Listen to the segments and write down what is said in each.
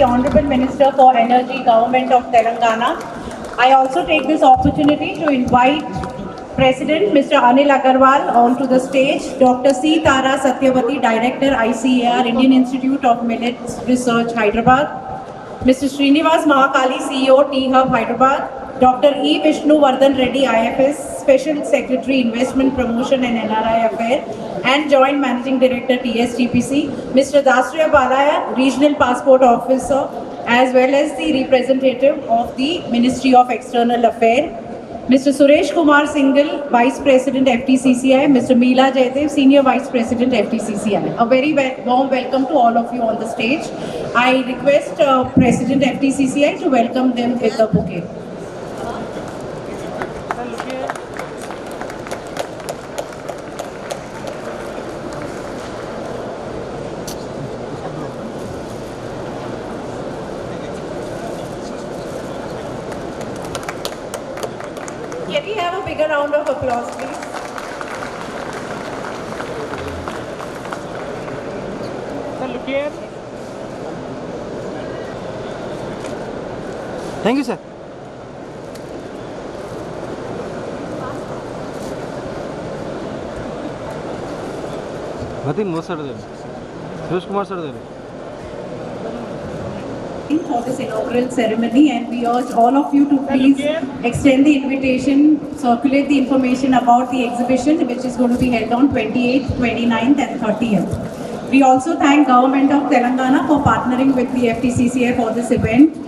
the Honorable Minister for Energy, Government of Telangana. I also take this opportunity to invite President Mr. Anil Agarwal onto the stage, Dr. C. Tara Satyavati, Director, ICAR, Indian Institute of Millets Research, Hyderabad, Mr. Srinivas Mahakali, CEO, T-Hub, Hyderabad, Dr. E. Vishnu Vardhan Reddy, IFS, Special Secretary, Investment Promotion and NRI Affairs, and Joint Managing Director, TSTPC, Mr. Dasriya Balaya, Regional Passport Officer, as well as the representative of the Ministry of External Affairs, Mr. Suresh Kumar Singhal, Vice President FTCCI, Mr. Meela Jaydev, Senior Vice President FTCCI. A very warm welcome to all of you on the stage. I request President FTCCI to welcome them with the bouquet. Can we have a bigger round of applause, please? Sir, look here. Thank you, sir. Nothing more, sir. Suresh Kumar, sir. For this inaugural ceremony, and we urge all of you to please extend the invitation, circulate the information about the exhibition which is going to be held on 28th, 29th and 30th. We also thank Government of Telangana for partnering with the FTCCI for this event.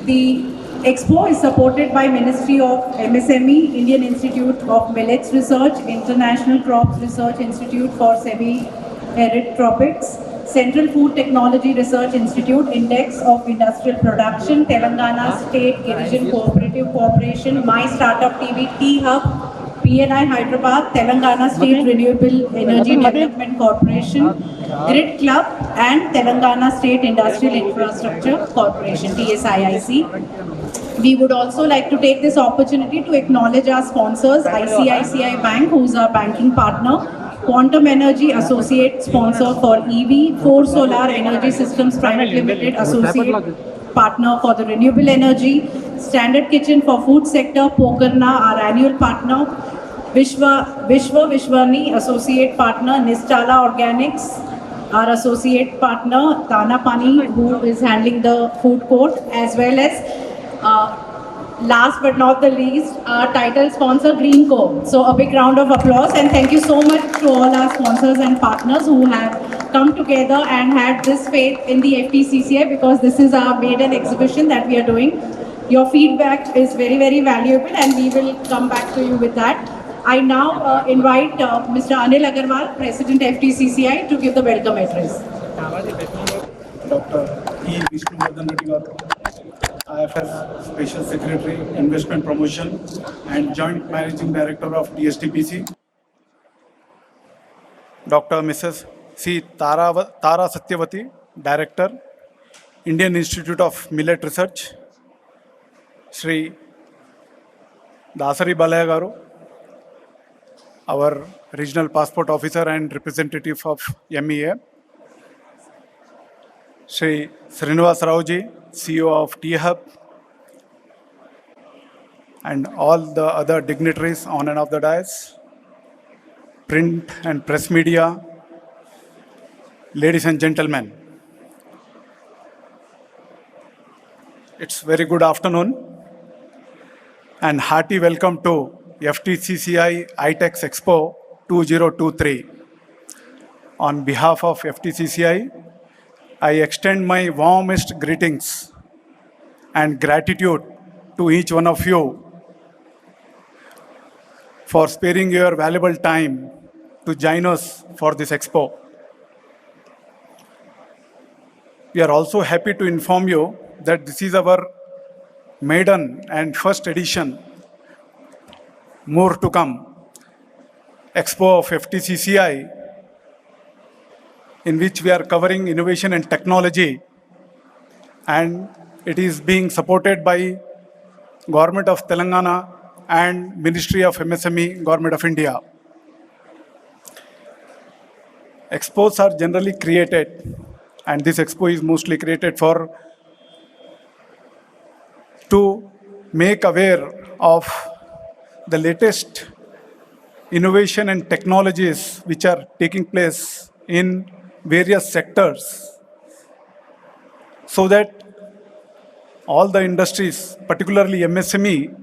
The expo is supported by Ministry of MSME, Indian Institute of Millets Research, International Crops Research Institute for Semi-Arid Tropics, Central Food Technology Research Institute, Index of Industrial Production, Telangana State Girijan Cooperative Corporation, My Startup TV, T-Hub, PNI Hyderabad, Telangana State Renewable Energy Development Corporation, Grid Club and Telangana State Industrial Infrastructure Corporation, TSIIC. We would also like to take this opportunity to acknowledge our sponsors, ICICI Bank, who is our banking partner, Quantum Energy Associate Sponsor for EV, Four Solar Energy Systems Private Limited Associate Partner for the Renewable Energy, Standard Kitchen for Food Sector, Pokarna, our annual partner, Vishwani Associate Partner, Nistala Organics, our associate partner, Tana Pani, who is handling the food court, as well as last but not the least, our title sponsor, Greenco. So a big round of applause and thank you so much to all our sponsors and partners who have come together and had this faith in the FTCCI, because this is our maiden exhibition that we are doing. Your feedback is very, very valuable and we will come back to you with that. I now invite Mr. Anil Agarwal, President FTCCI, to give the welcome address. Dr. E. Vishnu Vardhan Reddy, IFS Special Secretary, Investment Promotion and Joint Managing Director of TSTPC. Dr. Mrs. C. Tara Satyavati, Director, Indian Institute of Millet Research. Shri Dasari Balaya Garu, our Regional Passport Officer and Representative of MEA. Shri Srinivas Raoji, CEO of T-Hub, and all the other dignitaries on and off the dais, print and press media, ladies and gentlemen. It's very good afternoon and hearty welcome to FTCCI ITEX EXPO 2023. On behalf of FTCCI, I extend my warmest greetings and gratitude to each one of you for sparing your valuable time to join us for this expo. We are also happy to inform you that this is our maiden and first edition, more to come, Expo of FTCCI, in which we are covering innovation and technology, and it is being supported by Government of Telangana and Ministry of MSME, Government of India. Expos are generally created, and this expo is mostly created for to make aware of the latest innovation and technologies which are taking place in various sectors, so that all the industries, particularly MSME,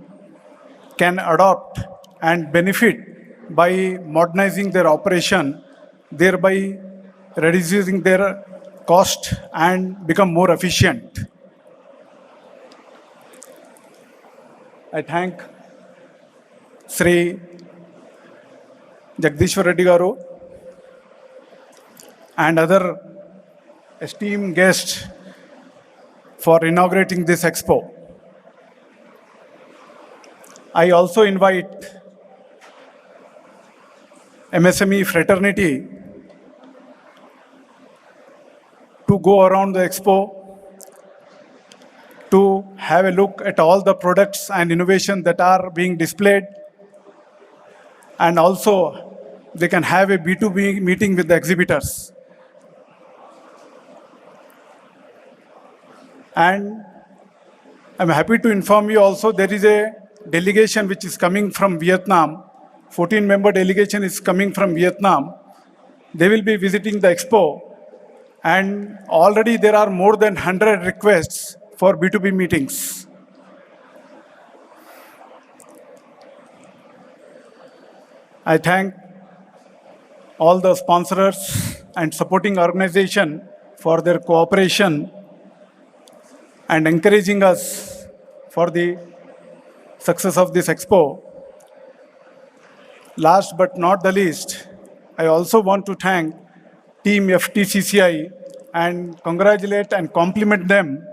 can adopt and benefit by modernizing their operation, thereby reducing their cost and become more efficient. I thank Sri Jagdishwar Reddy Garu and other esteemed guests for inaugurating this expo. I also invite MSME fraternity to go around the expo to have a look at all the products and innovations that are being displayed, and also they can have a B2B meeting with the exhibitors. And I'm happy to inform you also there is a delegation which is coming from Vietnam. 14-member delegation is coming from Vietnam. They will be visiting the expo, and already there are more than 100 requests for B2B meetings. I thank all the sponsors and supporting organization for their cooperation and encouraging us for the success of this expo. Last but not the least, I also want to thank Team FTCCI and congratulate and compliment them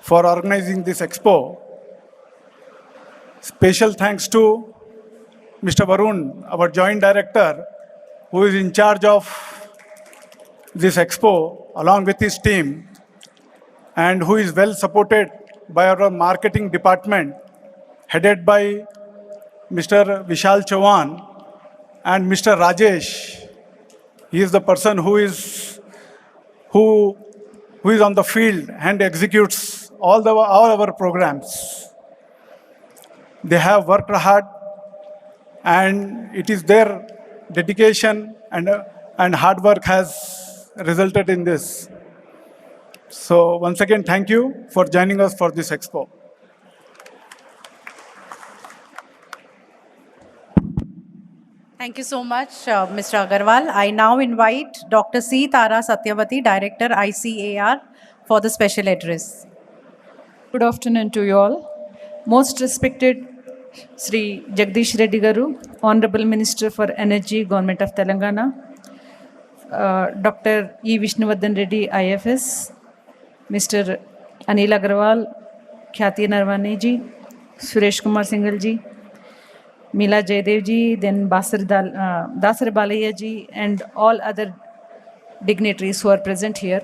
for organizing this expo. Special thanks to Mr. Varun, our Joint Director, who is in charge of this expo along with his team, and who is well supported by our marketing department headed by Mr. Vishal Chauhan and Mr. Rajesh. He is the person who is on the field and executes all our programs. They have worked hard, and it is their dedication and hard work has resulted in this. So once again, thank you for joining us for this expo. Thank you so much, Mr. Agarwal. I now invite Dr. C. Tara Satyavati, Director, ICAR, for the special address. Good afternoon to you all. Most respected Sri Jagdish Reddy Garu, Honorable Minister for Energy, Government of Telangana, Dr. E. Vishnuvardhan Reddy, IFS, Mr. Anil Agarwal, Khyati Narwani ji, Suresh Kumar Singhal ji, Meela Jaydev ji, then Dasar Balaya ji, and all other dignitaries who are present here.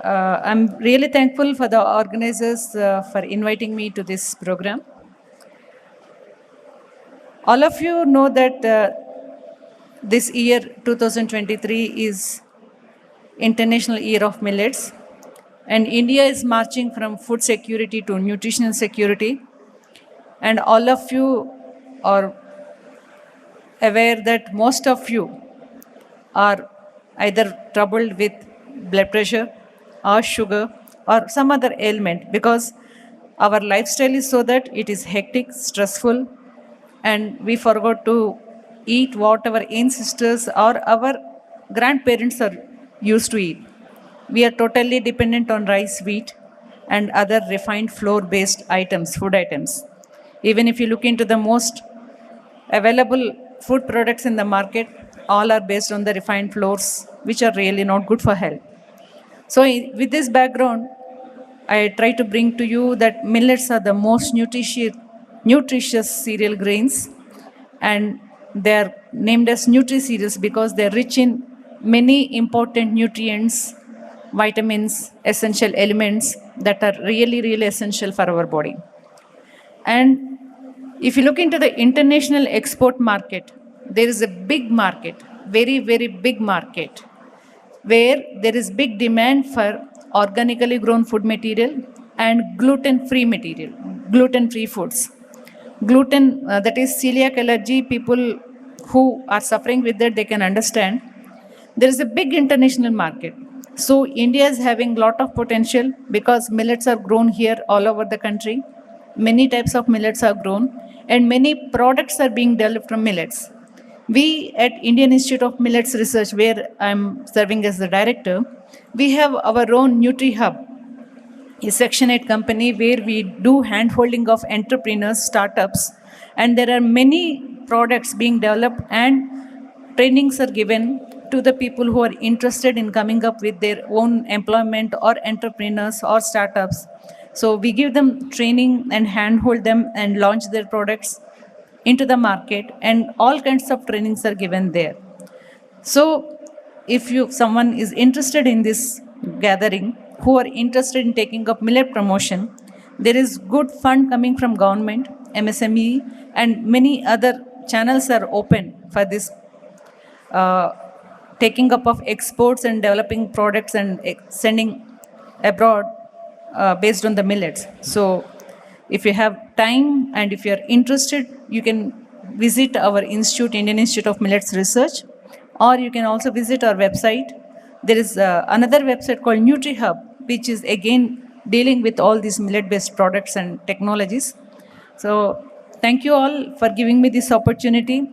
I'm really thankful for the organizers for inviting me to this program. All of you know that this year 2023 is International Year of Millets, and India is marching from food security to nutritional security. And all of you are aware that most of you are either troubled with blood pressure or sugar or some other ailment, because our lifestyle is so that it is hectic, stressful, and we forgot to eat what our ancestors or our grandparents are used to eat. We are totally dependent on rice, wheat, and other refined flour-based items, food items. Even if you look into the most available food products in the market, all are based on the refined flours, which are really not good for health. So with this background, I try to bring to you that millets are the most nutritious cereal grains, and they are named as nutri-cereals because they are rich in many important nutrients, vitamins, essential elements that are really, really essential for our body. And if you look into the international export market, there is a big market, very, very big market, where there is big demand for organically grown food material and gluten-free material, gluten-free foods. Gluten, that is celiac allergy, people who are suffering with that, they can understand. There is a big international market. So India is having lot of potential because millets are grown here all over the country. Many types of millets are grown and many products are being developed from millets. We at Indian Institute of Millets Research, where I'm serving as the director, we have our own Nutri Hub, a Section 8 company where we do hand-holding of entrepreneurs, startups, and there are many products being developed and trainings are given to the people who are interested in coming up with their own employment or entrepreneurs or startups. So we give them training and handhold them and launch their products into the market, and all kinds of trainings are given there. So if someone is interested in this gathering, who are interested in taking up millet promotion, there is good fund coming from government, MSME, and many other channels are open for this taking up of exports and developing products and sending abroad based on the millets. So if you have time and if you are interested, you can visit our institute, Indian Institute of Millets Research, or you can also visit our website. There is another website called Nutri Hub, which is again dealing with all these millet-based products and technologies. So thank you all for giving me this opportunity.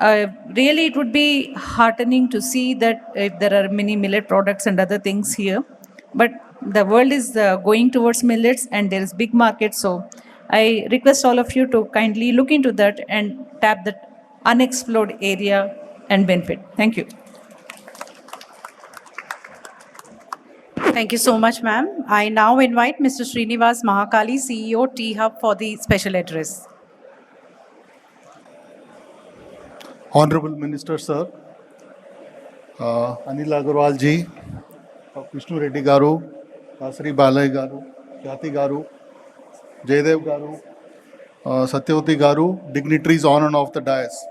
Really, it would be heartening to see that if there are many millet products and other things here, but the world is going towards millets and there is big market. So I request all of you to kindly look into that and tap that unexplored area and benefit. Thank you. Thank you so much, ma'am. I now invite Mr. Srinivas Mahakali, CEO, T-Hub, for the special address. Honorable Minister, sir, Anil Agarwal ji, Vishnu Reddy Garu, Kasri Balai Garu, Jati Garu, Jaydev Garu, Satyavati Garu, dignitaries on and off the dais.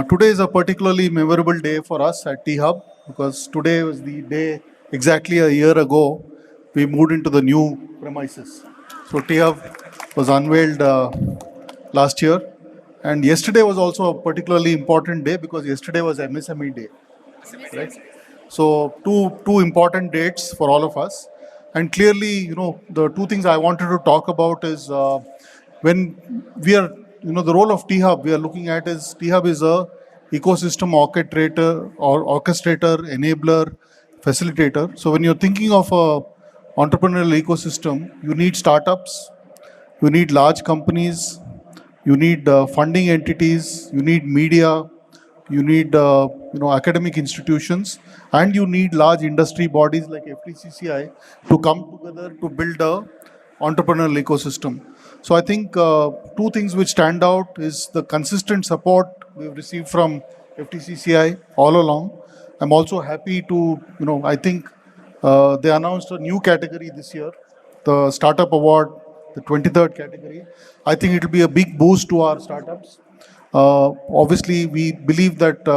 Today is a particularly memorable day for us at T-Hub because today was the day exactly a year ago we moved into the new premises. So T-Hub was unveiled last year. And yesterday was also a particularly important day because yesterday was MSME Day, right? So two important dates for all of us. And clearly, the two things I wanted to talk about is when we are, the role of T-Hub we are looking at is T-Hub is a ecosystem orchestrator, enabler, facilitator. So when you're thinking of a entrepreneurial ecosystem, you need startups, you need large companies, you need funding entities, you need media, you need academic institutions, and you need large industry bodies like FTCCI to come together to build a entrepreneurial ecosystem. So I think two things which stand out is the consistent support we've received from FTCCI all along. I'm also happy to, I think they announced a new category this year, the Startup Award, the 23rd category. I think it will be a big boost to our startups. Obviously, we believe that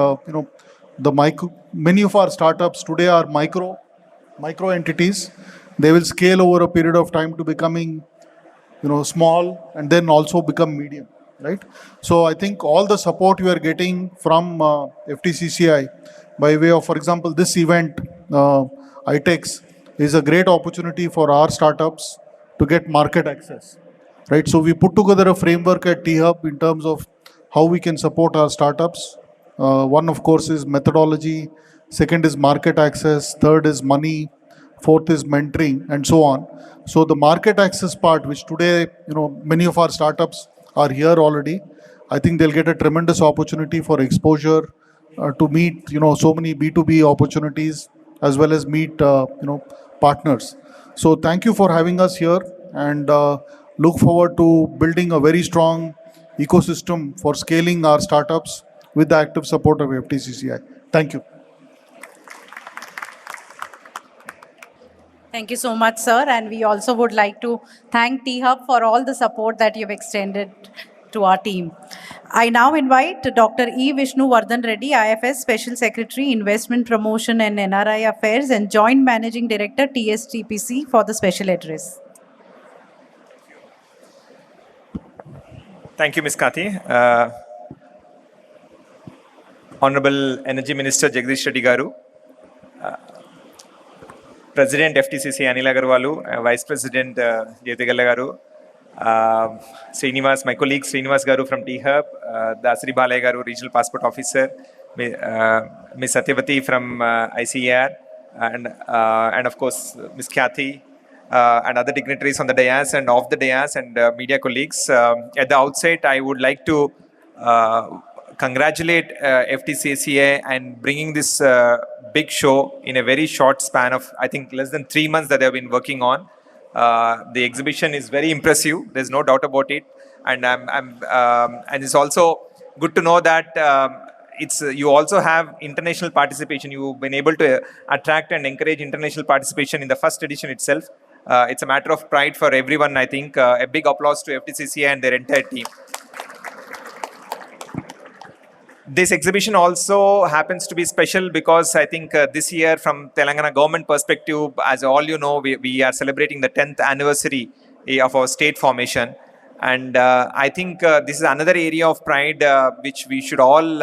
many of our startups today are micro entities. They will scale over a period of time to becoming small and then also become medium, right? So I think all the support you are getting from FTCCI by way of, for example, this event, ITEX, is a great opportunity for our startups to get market access, right? So we put together a framework at T-Hub in terms of how we can support our startups. One, of course, is methodology. Second is market access. Third is money. Fourth is mentoring, and so on. So the market access part, which today, many of our startups are here already, I think they'll get a tremendous opportunity for exposure to meet, so many B2B opportunities as well as meet, partners. So thank you for having us here, and look forward to building a very strong ecosystem for scaling our startups with the active support of FTCCI. Thank you. Thank you so much, sir. And we also would like to thank T-Hub for all the support that you've extended to our team. I now invite Dr. E. Vishnu Vardhan Reddy, IFS Special Secretary, Investment Promotion and NRI Affairs and Joint Managing Director, TSTPC, for the special address. Thank you, Ms. Kati. Honorable Energy Minister Jagdish Reddy Garu, President FTCCI Anil Agarwalu, Vice President Jyotigalla Garu, Srinivas, my colleague Srinivas Garu from T-Hub, Dasri Balay Garu, Regional Passport Officer, Ms. Satyavati from ICAR, and of course Ms. Kathy, and other dignitaries on the dais and off the dais, and media colleagues. At the outset, I would like to congratulate FTCCI and bringing this big show in a very short span of, I think, less than 3 months that they have been working on. The exhibition is very impressive. There's no doubt about it, and and it's also good to know that you also have international participation. You've been able to attract and encourage international participation in the first edition itself. It's a matter of pride for everyone, I think. A big applause to FTCCI and their entire team. This exhibition also happens to be special because I think this year, from Telangana government perspective, as all you know, we are celebrating the 10th anniversary of our state formation. And I think this is another area of pride which we should all,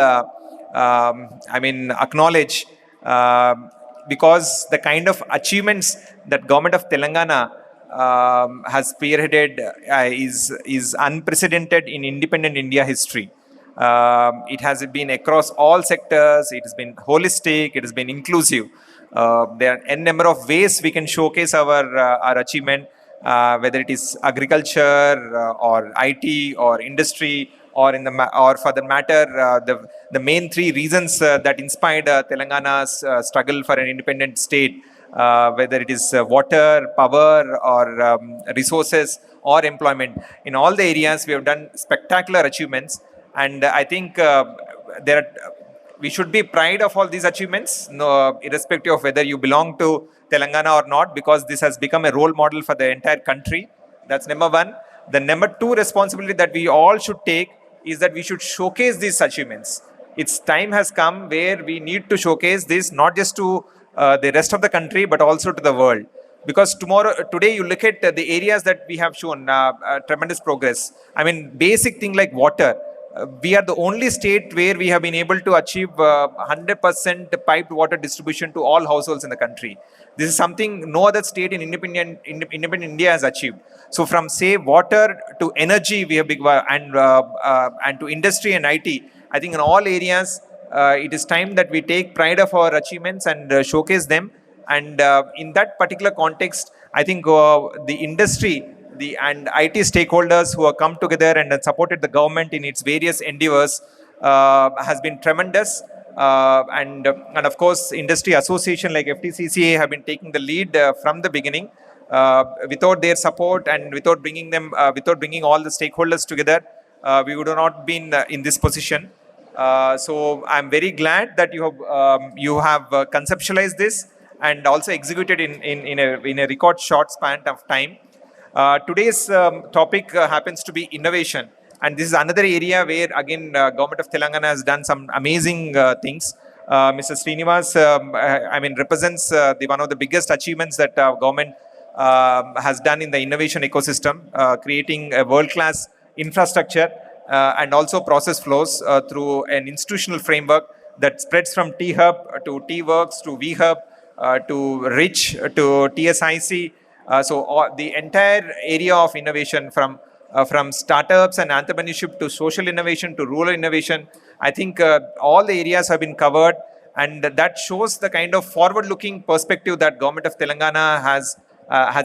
acknowledge, because the kind of achievements that government of Telangana has spearheaded is unprecedented in independent India history. It has been across all sectors. It has been holistic. It has been inclusive. There are n number of ways we can showcase our achievement, whether it is agriculture or IT or industry, or or for the matter, the main three reasons that inspired Telangana's struggle for an independent state, whether it is water, power, or resources or employment. In all the areas, we have done spectacular achievements. And I think we should be proud of all these achievements, irrespective of whether you belong to Telangana or not, because this has become a role model for the entire country. That's number one. The number two responsibility that we all should take is that we should showcase these achievements. Its time has come where we need to showcase this not just to the rest of the country, but also to the world. Because today you look at the areas that we have shown tremendous progress. I mean, basic thing like water. We are the only state where we have been able to achieve 100% piped water distribution to all households in the country. This is something no other state in independent India has achieved. So from, say, water to energy, we have big, and to industry and IT. I think in all areas, it is time that we take pride of our achievements and showcase them. And in that particular context, I think the industry and IT stakeholders who have come together and supported the government in its various endeavors has been tremendous. And of course, industry association like FTCCA have been taking the lead from the beginning. Without their support and without bringing all the stakeholders together, we would have not been in this position. So I'm very glad that you have conceptualized this and also executed in a record short span of time. Today's topic happens to be innovation, and this is another area where again government of Telangana has done some amazing things. Mr. Srinivas, represents one of the biggest achievements that government has done in the innovation ecosystem, creating a world-class infrastructure and also process flows through an institutional framework that spreads from T-Hub to T-Works to V-Hub to RICH to TSIC. So the entire area of innovation from startups and entrepreneurship to social innovation to rural innovation, I think all the areas have been covered, and that shows the kind of forward-looking perspective that government of Telangana has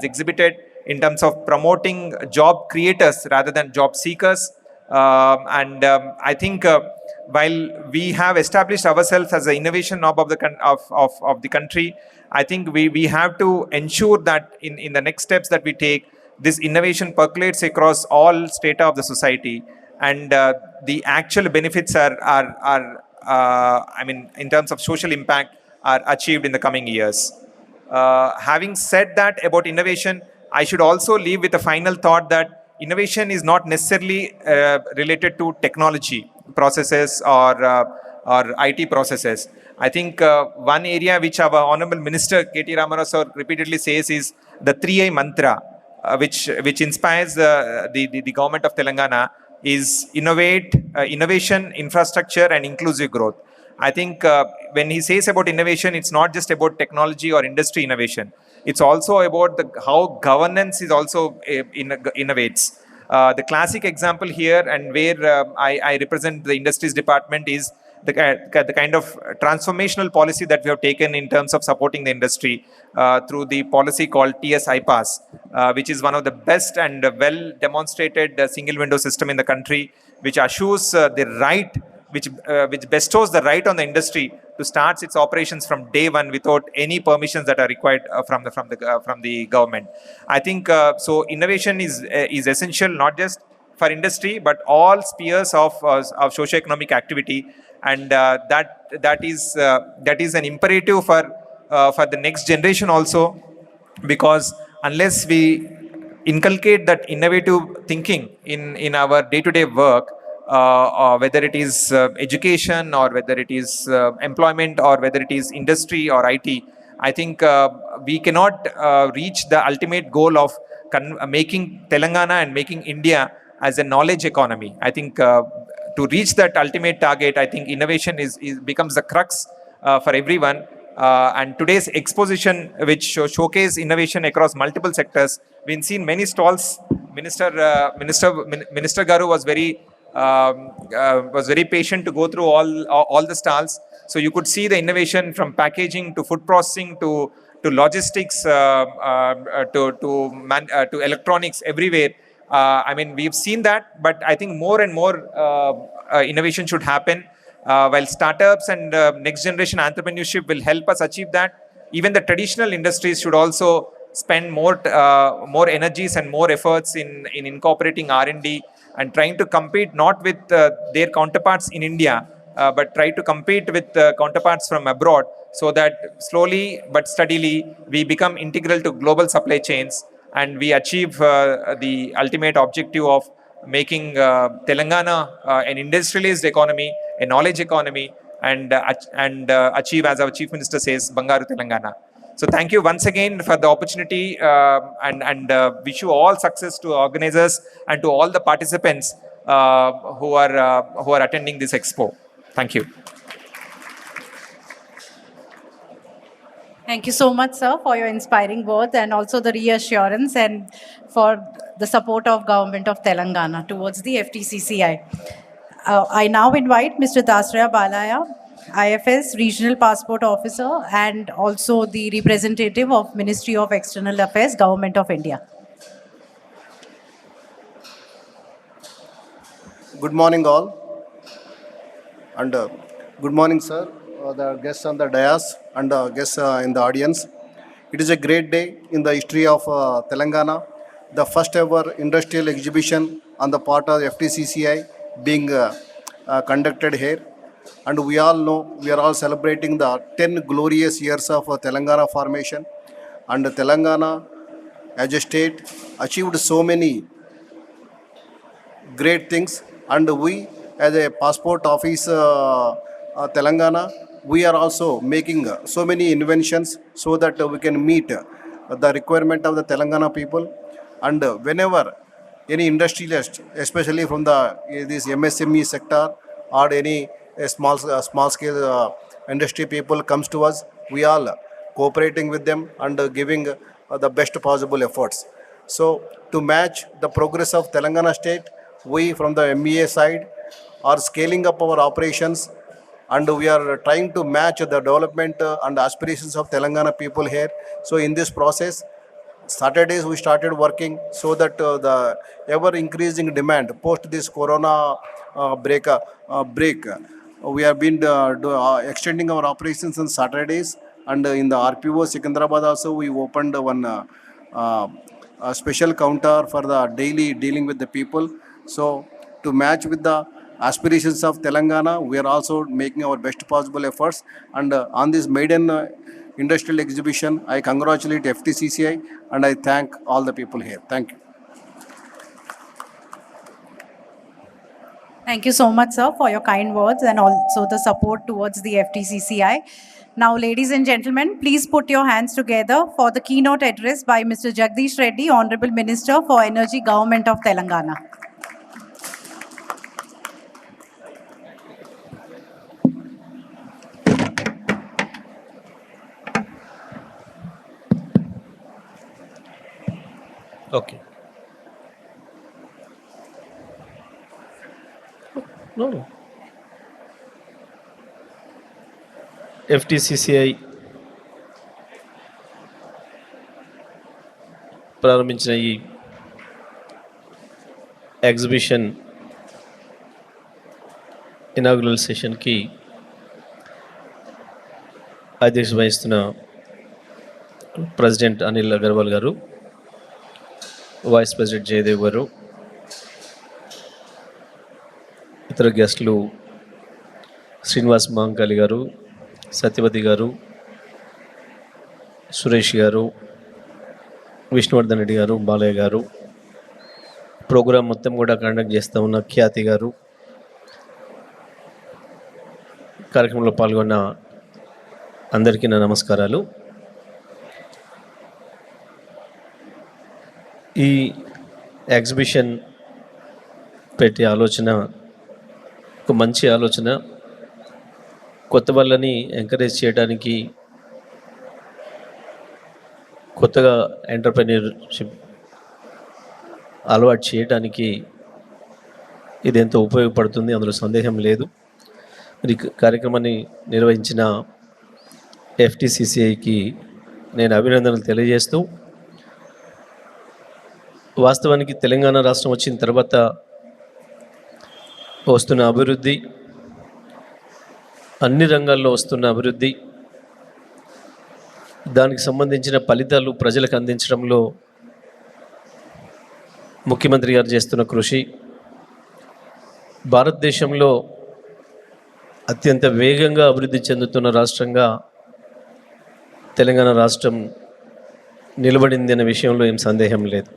exhibited in terms of promoting job creators rather than job seekers. I think while we have established ourselves as an innovation hub of the country, I think we have to ensure that in the next steps that we take, this innovation percolates across all strata of the society, and the actual benefits in terms of social impact, are achieved in the coming years. Having said that about innovation, I should also leave with a final thought that innovation is not necessarily related to technology processes or IT processes. I think one area which our Honorable Minister K.T. Ramarao sir repeatedly says is the 3I mantra, which inspires the government of Telangana, is innovation, infrastructure, and inclusive growth. I think when he says about innovation, it's not just about technology or industry innovation. It's also about how governance is also innovates. The classic example here, and where I represent the industries department, is the kind of transformational policy that we have taken in terms of supporting the industry through the policy called TS iPass, which is one of the best and well demonstrated single window system in the country, which assures the right, which bestows the right on the industry to start its operations from day one without any permissions that are required from the government. I think so. Innovation is essential not just for industry but all spheres of socio-economic activity, and that is an imperative for the next generation also, because unless we inculcate that innovative thinking in our day-to-day work, whether it is education or whether it is employment or whether it is industry or IT, I think we cannot reach the ultimate goal of making Telangana and making India as a knowledge economy. I think to reach that ultimate target, I think innovation becomes the crux for everyone. And today's exposition, which showcase innovation across multiple sectors, we've seen many stalls. Minister Garu was very patient to go through all the stalls. So you could see the innovation from packaging to food processing to logistics to electronics everywhere. I mean, we've seen that, but I think more and more innovation should happen. While startups and next generation entrepreneurship will help us achieve that, even the traditional industries should also spend more energies and more efforts in incorporating R&D and trying to compete not with their counterparts in India, but try to compete with counterparts from abroad, so that slowly but steadily we become integral to global supply chains and we achieve the ultimate objective of making Telangana an industrialized economy, a knowledge economy, and achieve, as our Chief Minister says, Bangaru Telangana. So thank you once again for the opportunity, and wish you all success to organizers and to all the participants who are attending this expo. Thank you. Thank you so much, sir, for your inspiring words and also the reassurance and for the support of Government of Telangana towards the FTCCI. I now invite Mr. Dasraya Balaya, IFS Regional Passport Officer and also the representative of Ministry of External Affairs, Government of India. Good morning all, and good morning sir, the guests on the dais and guests in the audience. It is a great day in the history of Telangana, the first ever industrial exhibition on the part of FTCCI being conducted here. And we all know, we are all celebrating the 10 glorious years of Telangana formation. And Telangana as a state achieved so many great things. And we as a passport office Telangana, we are also making so many inventions so that we can meet the requirement of the Telangana people. And whenever any industrialist, especially from this MSME sector or any small scale industry people comes to us, we all cooperating with them and giving the best possible efforts. So to match the progress of Telangana state, we from the MEA side are scaling up our operations, and we are trying to match the development and aspirations of Telangana people here. So in this process, Saturdays we started working so that the ever increasing demand post this corona break, we have been extending our operations on Saturdays, and in the RPO Secunderabad also we opened one a special counter for the daily dealing with the people. So to match with the aspirations of Telangana, we are also making our best possible efforts. And on this maiden industrial exhibition, I congratulate FTCCI and I thank all the people here. Thank you. Thank you so much, sir, for your kind words and also the support towards the FTCCI. Now, ladies and gentlemen, please put your hands together for the keynote address by Mr. Jagdish Reddy, Honorable Minister for Energy, Government of Telangana. Okay. No. FTCCI ప్రారంభించిన ఈ exhibition inaugural సెషన్కి అధ్యక్షత వహిస్తున్న president Anil Agarwal గారు, vice president Jayadev గారు, ఇతర గెస్టులు శ్రీనివాస్ మాంకాలి గారు, సత్యవతి గారు, సురేష్ గారు, విష్ణువర్ధన్ రెడ్డి గారు, బాలయ్య గారు, ప్రోగ్రాం మొత్తం కూడా కండక్ట్ చేస్తూ ఉన్న ఖ్యాతి గారు, కార్యక్రమంలో పాల్గొన్న అందరికీ నా నమస్కారాలు. ఈ ఎగ్జిబిషన్ పెట్టే ఆలోచన ఒక మంచి ఆలోచన. కొత్త వాళ్ళని ఎంకరేజ్ చేయడానికి, కొత్తగా ఎంటర్‌ప్రెన్యూర్‌షిప్ అలవాటు చేయడానికి ఇది ఎంతో ఉపయోగపడుతుంది, అందులో సందేహం లేదు. మరి కార్యక్రమాన్ని నిర్వహించిన FTCCIకి నేను అభినందనలు తెలియజేస్తూ, వాస్తవానికి తెలంగాణ రాష్ట్రం వచ్చిన తర్వాత వస్తున్న అభివృద్ధి, అన్ని రంగాల్లో వస్తున్న అభివృద్ధి, దానికి సంబంధించిన ఫలితాలు ప్రజలకు అందించడంలో ముఖ్యమంత్రి గారు చేస్తున్న కృషి, భారతదేశంలో అత్యంత వేగంగా అభివృద్ధి చెందుతున్న రాష్ట్రంగా తెలంగాణ రాష్ట్రం నిలబడింది అనే విషయంలో ఏం సందేహం లేదు.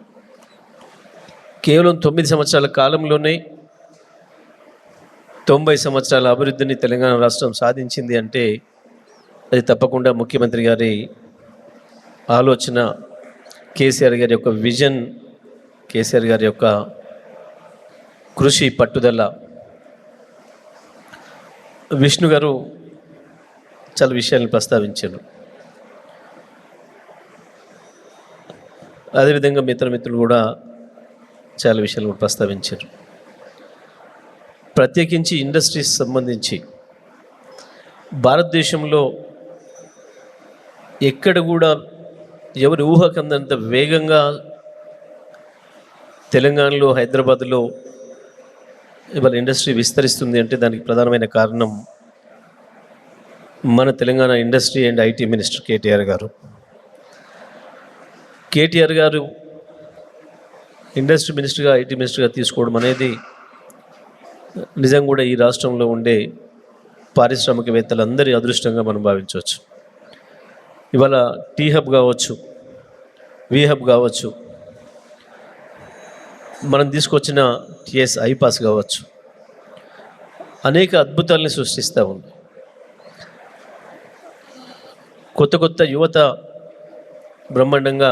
కేవలం 9 సంవత్సరాల కాలంలోనే 90 సంవత్సరాల అభివృద్ధిని తెలంగాణ రాష్ట్రం సాధించింది అంటే అది తప్పకుండా ముఖ్యమంత్రి గారి ఆలోచన, కేసీఆర్ గారి యొక్క విజన్, కేసీఆర్ గారి యొక్క కృషి, పట్టుదల. విష్ణు గారు చాలా విషయాలను ప్రస్తావించారు. అదేవిధంగా మిత్రులు కూడా చాలా విషయాలు ప్రస్తావించారు. ప్రత్యేకించి ఇండస్ట్రీస్ సంబంధించి భారతదేశంలో ఎక్కడ కూడా ఎవరి ఊహకందంత వేగంగా తెలంగాణలో, హైదరాబాద్లో ఇవాళ ఇండస్ట్రీ విస్తరిస్తుంది అంటే దానికి ప్రధానమైన కారణం మన Telangana industry and IT minister KTR గారు. కేటీఆర్ గారు ఇండస్ట్రీ మినిస్టర్గా, IT మినిస్టర్గా తీసుకోవడం అనేది నిజం కూడా ఈ రాష్ట్రంలో ఉండే పారిశ్రామికవేత్తలందరి అదృష్టంగా మనం భావించవచ్చు. ఇవాళ టీ హబ్ కావచ్చు, వి హబ్ కావచ్చు, మనం తీసుకొచ్చిన TS ఐపాస్ కావచ్చు, అనేక అద్భుతాలని సృష్టిస్తూ ఉంది. కొత్త యువత బ్రహ్మాండంగా,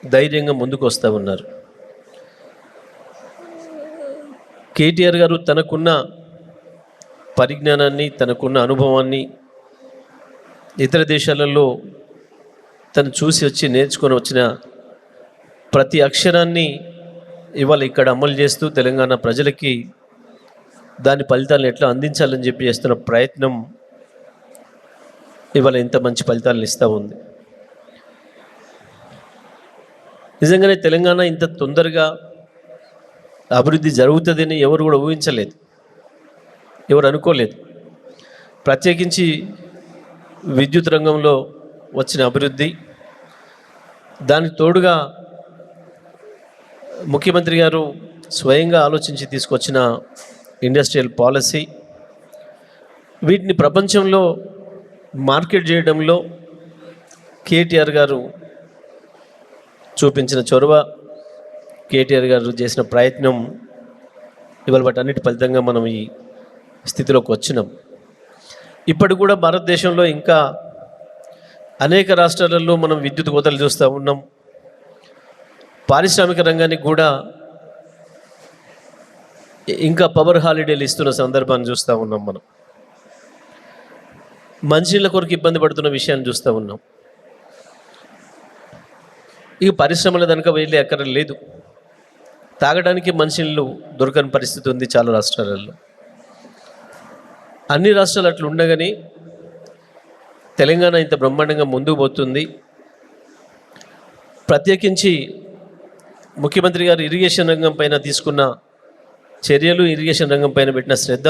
ధైర్యంగా ముందుకు వస్తూ ఉన్నారు. కేటీఆర్ గారు తనకున్న పరిజ్ఞానాన్ని, తనకున్న అనుభవాన్ని ఇతర దేశాలలో తను చూసి వచ్చి నేర్చుకొని వచ్చిన ప్రతి అక్షరాన్ని ఇవాళ ఇక్కడ అమలు చేస్తూ తెలంగాణ ప్రజలకి దాని ఫలితాలను ఎట్లా అందించాలని చెప్పి చేస్తున్న ప్రయత్నం ఇవాళ ఎంత మంచి ఫలితాలను ఇస్తూ ఉంది. నిజంగానే తెలంగాణ ఇంత తొందరగా అభివృద్ధి జరుగుతుందని ఎవరు కూడా ఊహించలేదు, ఎవరు అనుకోలేదు. ప్రత్యేకించి విద్యుత్ రంగంలో వచ్చిన అభివృద్ధి, దానికి తోడుగా ముఖ్యమంత్రి గారు స్వయంగా ఆలోచించి తీసుకొచ్చిన ఇండస్ట్రియల్ పాలసీ, వీటిని ప్రపంచంలో మార్కెట్ చేయడంలో కేటీఆర్ గారు చూపించిన చొరవ, కేటీఆర్ గారు చేసిన ప్రయత్నం ఇవాళ వాటన్నిటి ఫలితంగా మనం ఈ స్థితిలోకి వచ్చినాం. ఇప్పటి కూడా భారతదేశంలో ఇంకా అనేక రాష్ట్రాలలో మనం విద్యుత్ కోతలు చూస్తూ ఉన్నాం. పారిశ్రామిక రంగానికి కూడా ఇంకా పవర్ హాలిడేలు ఇస్తున్న సందర్భాన్ని చూస్తూ ఉన్నాం. మనం మంచినీళ్ళ కొరకు ఇబ్బంది పడుతున్న విషయాన్ని చూస్తూ ఉన్నాం. ఇక పరిశ్రమల కనుక వెళ్ళే అక్కడ లేదు. తాగడానికి మనుషులు దొరకని పరిస్థితి ఉంది చాలా రాష్ట్రాలలో. అన్ని రాష్ట్రాలు అట్లా ఉండగానే తెలంగాణ ఇంత బ్రహ్మాండంగా ముందుకు పోతుంది. ప్రత్యేకించి ముఖ్యమంత్రి గారు ఇరిగేషన్ రంగం పైన తీసుకున్న చర్యలు, ఇరిగేషన్ రంగం పైన పెట్టిన శ్రద్ధ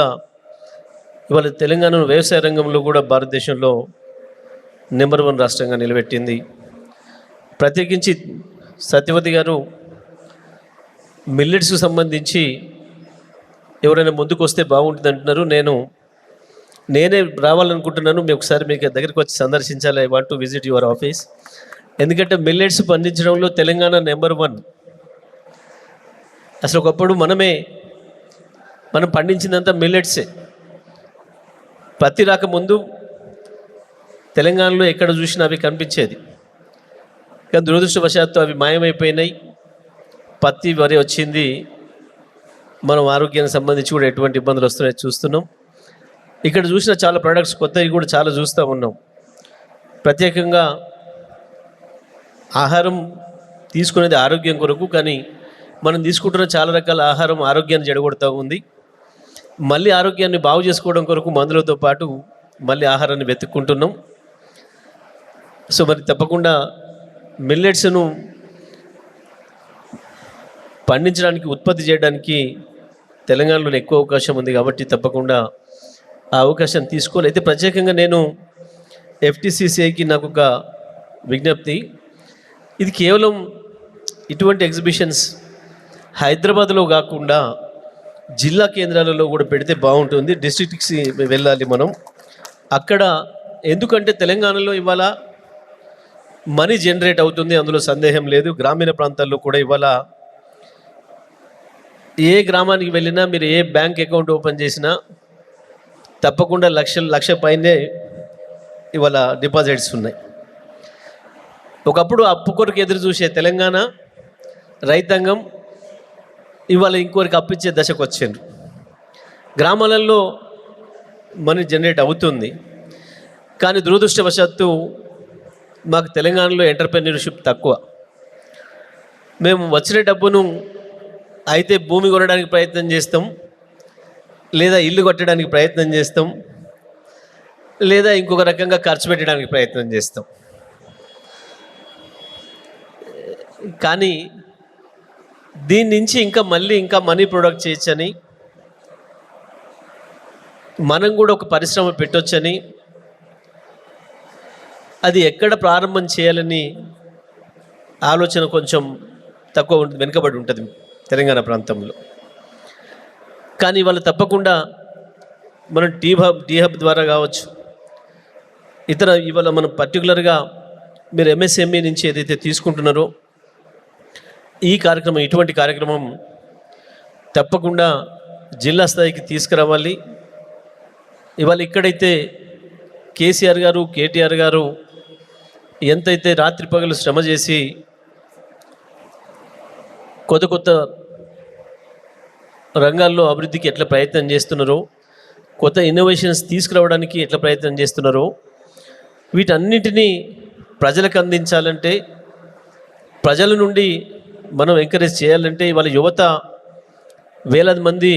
ఇవాళ తెలంగాణను వ్యవసాయ రంగంలో కూడా భారతదేశంలో నెంబర్ 1 రాష్ట్రంగా నిలబెట్టింది. ప్రత్యేకించి సత్యవతి గారు మిల్లెట్స్కు సంబంధించి ఎవరైనా ముందుకు వస్తే బాగుంటుంది అంటున్నారు. నేనే రావాలనుకుంటున్నాను. మీ ఒకసారి మీకు దగ్గరికి వచ్చి సందర్శించాలి. I want to visit your office. ఎందుకంటే మిల్లెట్స్ పండించడంలో తెలంగాణ నెంబర్ 1. అసలు ఒకప్పుడు మనం పండించిందంతా మిల్లెట్సే. పత్తి రాకముందు తెలంగాణలో ఎక్కడ చూసినా అవి కనిపించేది. కానీ దురదృష్టవశాత్తు అవి మాయమైపోయినాయి. పత్తి, వరి వచ్చింది. మనం ఆరోగ్యానికి సంబంధించి కూడా ఎటువంటి ఇబ్బందులు వస్తున్నాయో చూస్తున్నాం. ఇక్కడ చూసిన చాలా ప్రొడక్ట్స్ కొత్తవి కూడా చాలా చూస్తూ ఉన్నాం. ప్రత్యేకంగా ఆహారం తీసుకునేది ఆరోగ్యం కొరకు, కానీ మనం తీసుకుంటున్న చాలా రకాల ఆహారం ఆరోగ్యాన్ని జడగొడుతూ ఉంది. మళ్ళీ ఆరోగ్యాన్ని బాగు చేసుకోవడం కొరకు మందులతో పాటు మళ్ళీ ఆహారాన్ని వెతుక్కుంటున్నాం. సో మరి తప్పకుండా మిల్లెట్స్ను పండించడానికి, ఉత్పత్తి చేయడానికి తెలంగాణలో ఎక్కువ అవకాశం ఉంది. కాబట్టి తప్పకుండా ఆ అవకాశాన్ని తీసుకోవాలి. అయితే ప్రత్యేకంగా నేను FTCCIకి నాకు ఒక విజ్ఞప్తి. ఇది కేవలం ఇటువంటి ఎగ్జిబిషన్స్ హైదరాబాద్లో కాకుండా జిల్లా కేంద్రాలలో కూడా పెడితే బాగుంటుంది. డిస్ట్రిక్ట్కి వెళ్ళాలి మనం అక్కడ. ఎందుకంటే తెలంగాణలో ఇవాళ మనీ జనరేట్ అవుతుంది, అందులో సందేహం లేదు. గ్రామీణ ప్రాంతాల్లో కూడా ఇవాళ ఏ గ్రామానికి వెళ్ళినా, మీరు ఏ బ్యాంక్ అకౌంట్ ఓపెన్ చేసినా తప్పకుండా లక్ష పైనే ఇవాళ డిపాజిట్స్ ఉన్నాయి. ఒకప్పుడు అప్పు కొరకు ఎదురు చూసే తెలంగాణ రైతాంగం ఇవాళ ఇంకోరికి అప్పిచ్చే దశకు వచ్చిండ్రు. గ్రామాలలో మనీ జనరేట్ అవుతుంది. కానీ దురదృష్టవశాత్తు మాకు తెలంగాణలో ఎంటర్‌ప్రెన్యూర్‌షిప్ తక్కువ. మేము వచ్చిన డబ్బును అయితే భూమి కొనడానికి ప్రయత్నం చేస్తాం, లేదా ఇల్లు కట్టడానికి ప్రయత్నం చేస్తాం, లేదా ఇంకొక రకంగా ఖర్చు పెట్టడానికి ప్రయత్నం చేస్తాం. కానీ దీని నుంచి ఇంకా మనీ ప్రొడక్ట్ చేయొచ్చని, మనం కూడా ఒక పరిశ్రమ పెట్టొచ్చని, అది ఎక్కడ ప్రారంభం చేయాలని ఆలోచన కొంచెం తక్కువ వెనుకబడి ఉంటుంది తెలంగాణ ప్రాంతంలో. కానీ వాళ్ళు తప్పకుండా మనం టీ హబ్ ద్వారా కావచ్చు, ఇవాళ మనం పర్టికులర్గా మీరు MSME నుంచి ఏదైతే తీసుకుంటున్నారో ఈ కార్యక్రమం, ఇటువంటి కార్యక్రమం తప్పకుండా జిల్లా స్థాయికి తీసుకురావాలి. ఇవాళ ఇక్కడైతే కేసీఆర్ గారు, KTR గారు ఎంతైతే రాత్రి పగలు శ్రమ చేసి కొత్త రంగాల్లో అభివృద్ధికి ఎట్లా ప్రయత్నం చేస్తున్నారో, కొత్త ఇన్నోవేషన్స్ తీసుకురావడానికి ఎట్లా ప్రయత్నం చేస్తున్నారో, వీటన్నిటినీ ప్రజలకు అందించాలంటే, ప్రజల నుండి మనం ఎంకరేజ్ చేయాలంటే, ఇవాళ యువత వేలాది మంది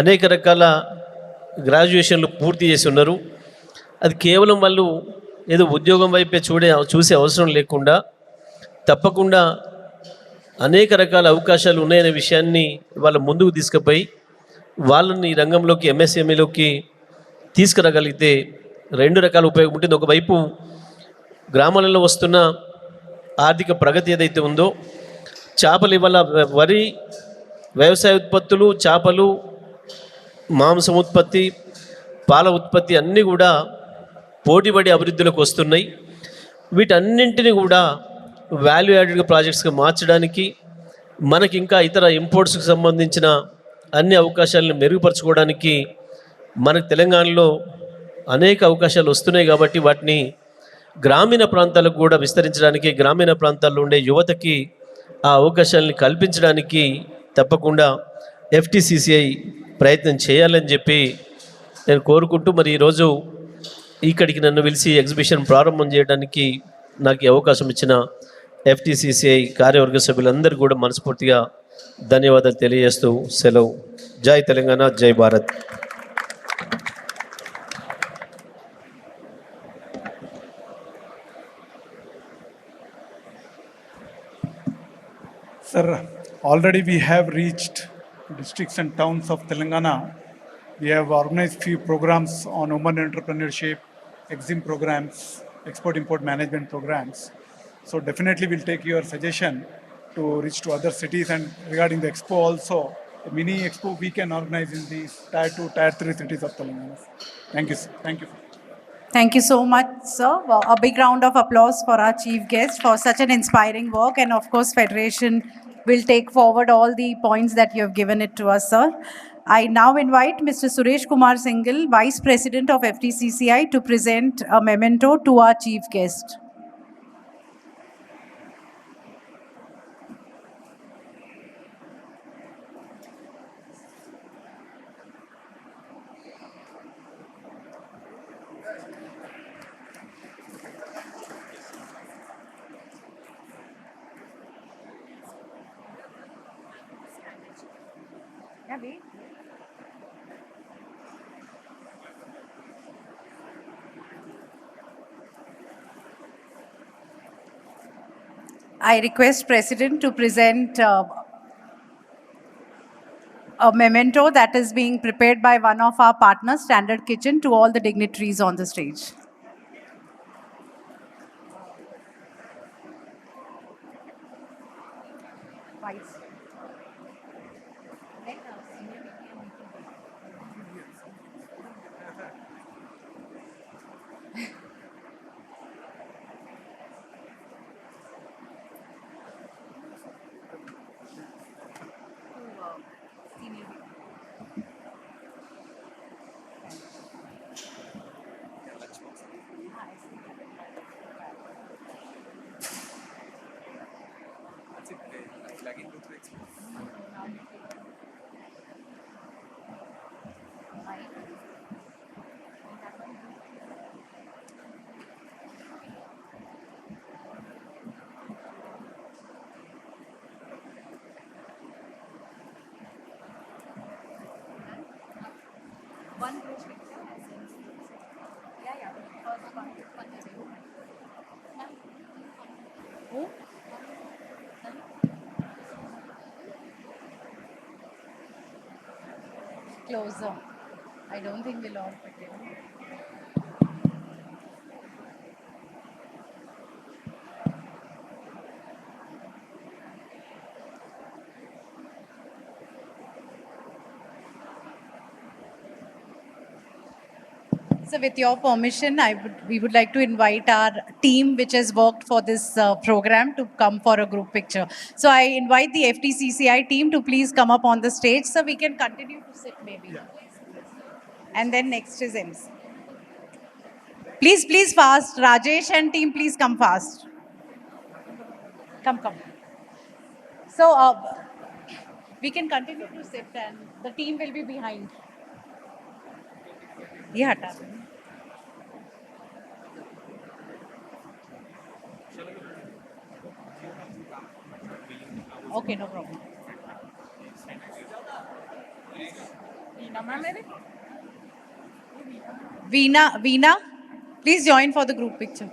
అనేక రకాల గ్రాడ్యుయేషన్లు పూర్తి చేసి ఉన్నారు. అది కేవలం వాళ్ళు ఏదో ఉద్యోగం వైపే చూసే అవసరం లేకుండా తప్పకుండా అనేక రకాల అవకాశాలు ఉన్నాయనే విషయాన్ని వాళ్ళ ముందుకు తీసుకుపోయి వాళ్ళని ఈ రంగంలోకి, MSMEలోకి తీసుకురాగలిగితే రెండు రకాల ఉపయోగం ఉంటుంది. ఒకవైపు గ్రామాలలో వస్తున్న ఆర్థిక ప్రగతి ఏదైతే ఉందో, చేపలు ఇవాళ వరి, వ్యవసాయ ఉత్పత్తులు, చేపలు, మాంసం ఉత్పత్తి, పాల ఉత్పత్తి అన్నీ కూడా పోటీపడి అభివృద్ధిలోకి వస్తున్నాయి. వీటన్నింటినీ కూడా వాల్యూ యాడెడ్ ప్రాజెక్ట్స్గా మార్చడానికి, మనకి ఇంకా ఇతర ఇంపోర్ట్స్కి సంబంధించిన అన్ని అవకాశాలను మెరుగుపరచుకోవడానికి మనకు తెలంగాణలో అనేక అవకాశాలు వస్తున్నాయి. కాబట్టి వాటిని గ్రామీణ ప్రాంతాలకు కూడా విస్తరించడానికి, గ్రామీణ ప్రాంతాల్లో ఉండే యువతకి ఆ అవకాశాలని కల్పించడానికి తప్పకుండా FTCCI ప్రయత్నం చేయాలని చెప్పి నేను కోరుకుంటూ, మరి ఈరోజు ఇక్కడికి నన్ను పిలిచి ఎగ్జిబిషన్ ప్రారంభం చేయడానికి నాకు ఈ అవకాశం ఇచ్చిన FTCCI కార్యవర్గ సభ్యులందరూ కూడా మనస్ఫూర్తిగా ధన్యవాదాలు తెలియజేస్తూ సెలవు. జై తెలంగాణ, జై Bharat. Sir, already we have reached districts and towns of Telangana. We have organized few programs on women entrepreneurship, EXIM programs, export-import management programs. So definitely we'll take your suggestion to reach to other cities, and regarding the expo also, a mini expo we can organize in these tier 2, tier 3 cities of Telangana. Thank you, sir. Thank you. Thank you so much, sir. A big round of applause for our chief guest for such an inspiring work. And of course, Federation will take forward all the points that you have given it to us, sir. I now invite Mr. Suresh Kumar Singhal, Vice President of FTCCI, to present a memento to our chief guest. I request President to present a memento that is being prepared by one of our partners, Standard Kitchen, to all the dignitaries on the stage. Vice. One group picture. Yeah. First one. Who? Closer. I don't think we'll all fit in. So with your permission, we would like to invite our team which has worked for this program to come for a group picture. So I invite the FTCCI team to please come up on the stage so we can continue to sit maybe. Yeah. And then next is MC. Please fast. Rajesh and team, please come fast. Come. So we can continue to sit and the team will be behind. Yeah. Okay, no problem. Veena, please join for the group picture.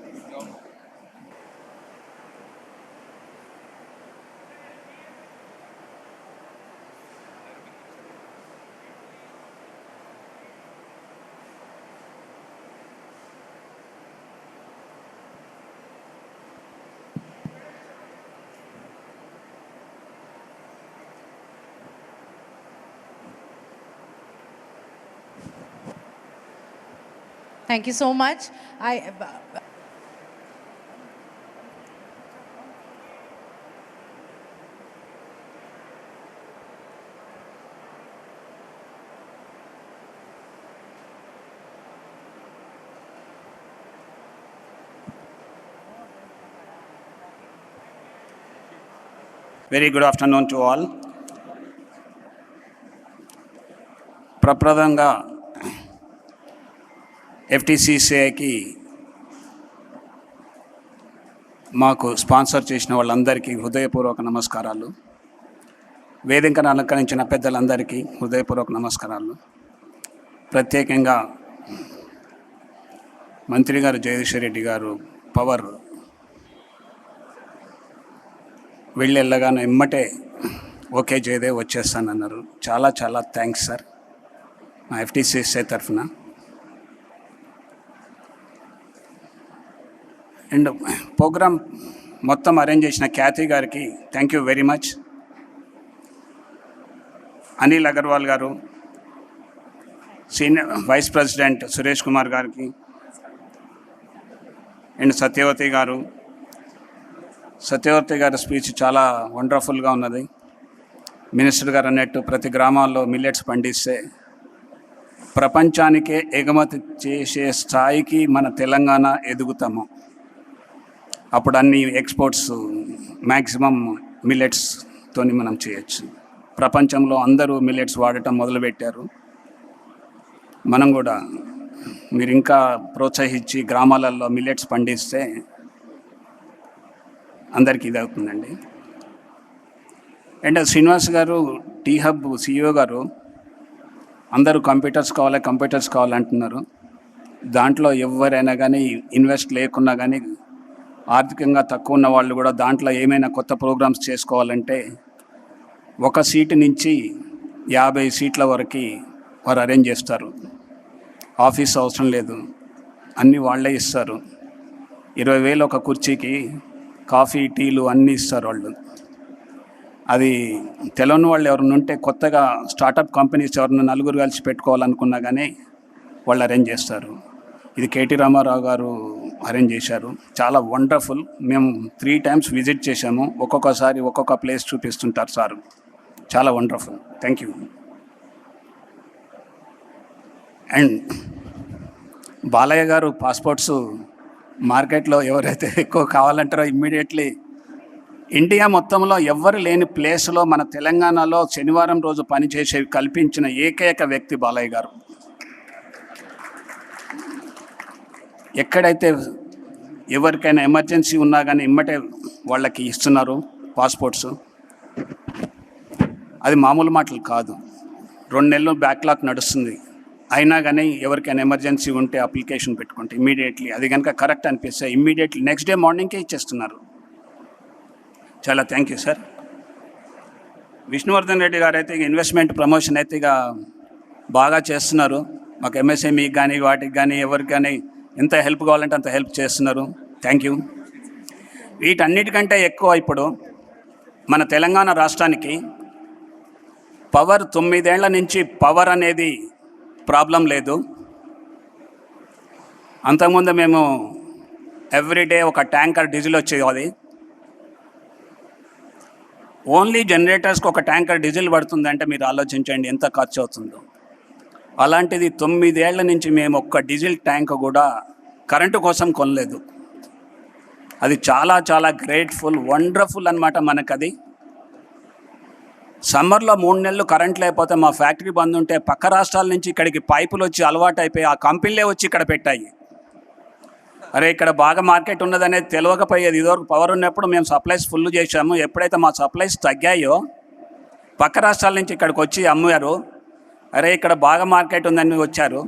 Thank you so much. Very good afternoon to all. ప్రప్రదంగా FTCCIకి మాకు sponsor చేసిన వాళ్ళందరికీ హృదయపూర్వక నమస్కారాలు. వేదికను అలంకరించిన పెద్దలందరికీ హృదయపూర్వక నమస్కారాలు. ప్రత్యేకంగా మంత్రి గారు జగదీశ్వర్ రెడ్డి గారు పవర్ వెళ్ళగానే ఎమ్మటే ఓకే జయదేవ్ వచ్చేస్తానన్నారు. చాలా చాలా థ్యాంక్స్ సార్ మా FTCCI తరఫున. అండ్ ప్రోగ్రామ్ మొత్తం అరేంజ్ చేసిన ఖ్యాతి గారికి thank you very much. Anil Agarwal గారు, senior vice president Suresh Kumar గారికి, అండ్ సత్యవతి గారి స్పీచ్ చాలా వండర్ఫుల్గా ఉన్నది. మినిస్టర్ గారు అన్నట్టు ప్రతి గ్రామాల్లో మిల్లెట్స్ పండిస్తే ప్రపంచానికే ఎగుమతి చేసే స్థాయికి మన తెలంగాణ ఎదుగుతాము. అప్పుడు అన్ని ఎక్స్పోర్ట్స్ మ్యాక్సిమం మిల్లెట్స్తోని మనం చేయొచ్చు. ప్రపంచంలో అందరూ మిల్లెట్స్ వాడటం మొదలుపెట్టారు. మనం కూడా మీరు ఇంకా ప్రోత్సహించి గ్రామాలలో మిల్లెట్స్ పండిస్తే అందరికీ ఇది అవుతుందండి. అండ్ శ్రీనివాస్ గారు, టీ హబ్ CEO గారు, అందరూ కంప్యూటర్స్ కావాలంటున్నారు. దాంట్లో ఎవరైనా కానీ ఇన్వెస్ట్ లేకున్నా కానీ ఆర్థికంగా తక్కువ ఉన్న వాళ్ళు కూడా దాంట్లో ఏమైనా కొత్త ప్రోగ్రామ్స్ చేసుకోవాలంటే 1 సీటు నుంచి 50 సీట్ల వరకు వారు అరేంజ్ చేస్తారు. ఆఫీస్ అవసరం లేదు, అన్నీ వాళ్ళే ఇస్తారు. 20,000 ఒక కుర్చీకి, కాఫీ టీలు అన్నీ ఇస్తారు వాళ్ళు. అది తెలియని వాళ్ళు ఎవరైనా ఉంటే కొత్తగా స్టార్టప్ కంపెనీస్ ఎవరైనా 4 కలిసి పెట్టుకోవాలనుకున్నా కానీ వాళ్ళు అరేంజ్ చేస్తారు. ఇది KT రామారావు గారు అరేంజ్ చేశారు. చాలా వండర్ఫుల్. మేము 3 times విజిట్ చేశాము. ఒక్కొక్కసారి ఒక్కొక్క ప్లేస్ చూపిస్తుంటారు సార్. చాలా wonderful. Thank you. And Balayya గారు పాస్పోర్ట్స్ మార్కెట్లో ఎవరైతే ఎక్కువ కావాలంటారో ఇమ్మీడియట్లీ ఇండియా మొత్తంలో ఎవ్వరు లేని ప్లేస్లో మన తెలంగాణలో శనివారం రోజు పనిచేసేవి కల్పించిన ఏకైక వ్యక్తి బాలయ్య గారు. ఎక్కడైతే ఎవరికైనా ఎమర్జెన్సీ ఉన్నా కానీ ఇమ్మటే వాళ్ళకి ఇస్తున్నారు పాస్పోర్ట్స్. అది మామూలు మాటలు కాదు. 2 నెలలు బ్యాక్లాగ్ నడుస్తుంది. అయినా కానీ ఎవరికైనా ఎమర్జెన్సీ ఉంటే అప్లికేషన్ పెట్టుకుంటే ఇమ్మీడియట్లీ అది కనుక కరెక్ట్ అనిపిస్తే ఇమ్మీడియట్లీ నెక్స్ట్ డే మార్నింగ్కే ఇచ్చేస్తున్నారు. చాలా thank you sir. Vishnuvardhan Reddy గారు అయితే ఇన్వెస్ట్మెంట్ ప్రమోషన్ అయితే ఇక బాగా చేస్తున్నారు. మాకు MSMEకి కానీ వాటికి కానీ ఎవరికి కానీ ఎంత హెల్ప్ కావాలంటే అంత హెల్ప్ చేస్తున్నారు. Thank you. వీటన్నిటికంటే ఎక్కువ ఇప్పుడు మన తెలంగాణ రాష్ట్రానికి పవర్ 9 ఏళ్ల నుంచి పవర్ అనేది ప్రాబ్లం లేదు. అంతకుముందు మేము ఎవ్రీడే ఒక ట్యాంకర్ డీజిల్ వచ్చేది. ఓన్లీ జనరేటర్స్కి ఒక ట్యాంకర్ డీజిల్ పడుతుందంటే మీరు ఆలోచించండి ఎంత ఖర్చు అవుతుందో. అలాంటిది 9 ఏళ్ల నుంచి మేము ఒక్క డీజిల్ ట్యాంక్ కూడా కరెంటు కోసం కొనలేదు. అది చాలా చాలా గ్రేట్ఫుల్, వండర్ఫుల్ అన్నమాట. మనకు అది సమ్మర్లో 3 నెలలు కరెంట్ లేకపోతే మా ఫ్యాక్టరీ బంద్ ఉంటే పక్క రాష్ట్రాల నుంచి ఇక్కడికి పైపులు వచ్చి అలవాటు అయిపోయి ఆ కంపెనీలే వచ్చి ఇక్కడ పెట్టాయి. అరే ఇక్కడ బాగా మార్కెట్ ఉన్నదనేది తెలియకపోయేది. ఇదివరకు పవర్ ఉన్నప్పుడు మేము సప్లైస్ ఫుల్ చేశాము. ఎప్పుడైతే మా సప్లైస్ తగ్గాయో పక్క రాష్ట్రాల నుంచి ఇక్కడికి వచ్చి అమ్మారు. అరే ఇక్కడ బాగా మార్కెట్ ఉందని వచ్చారు.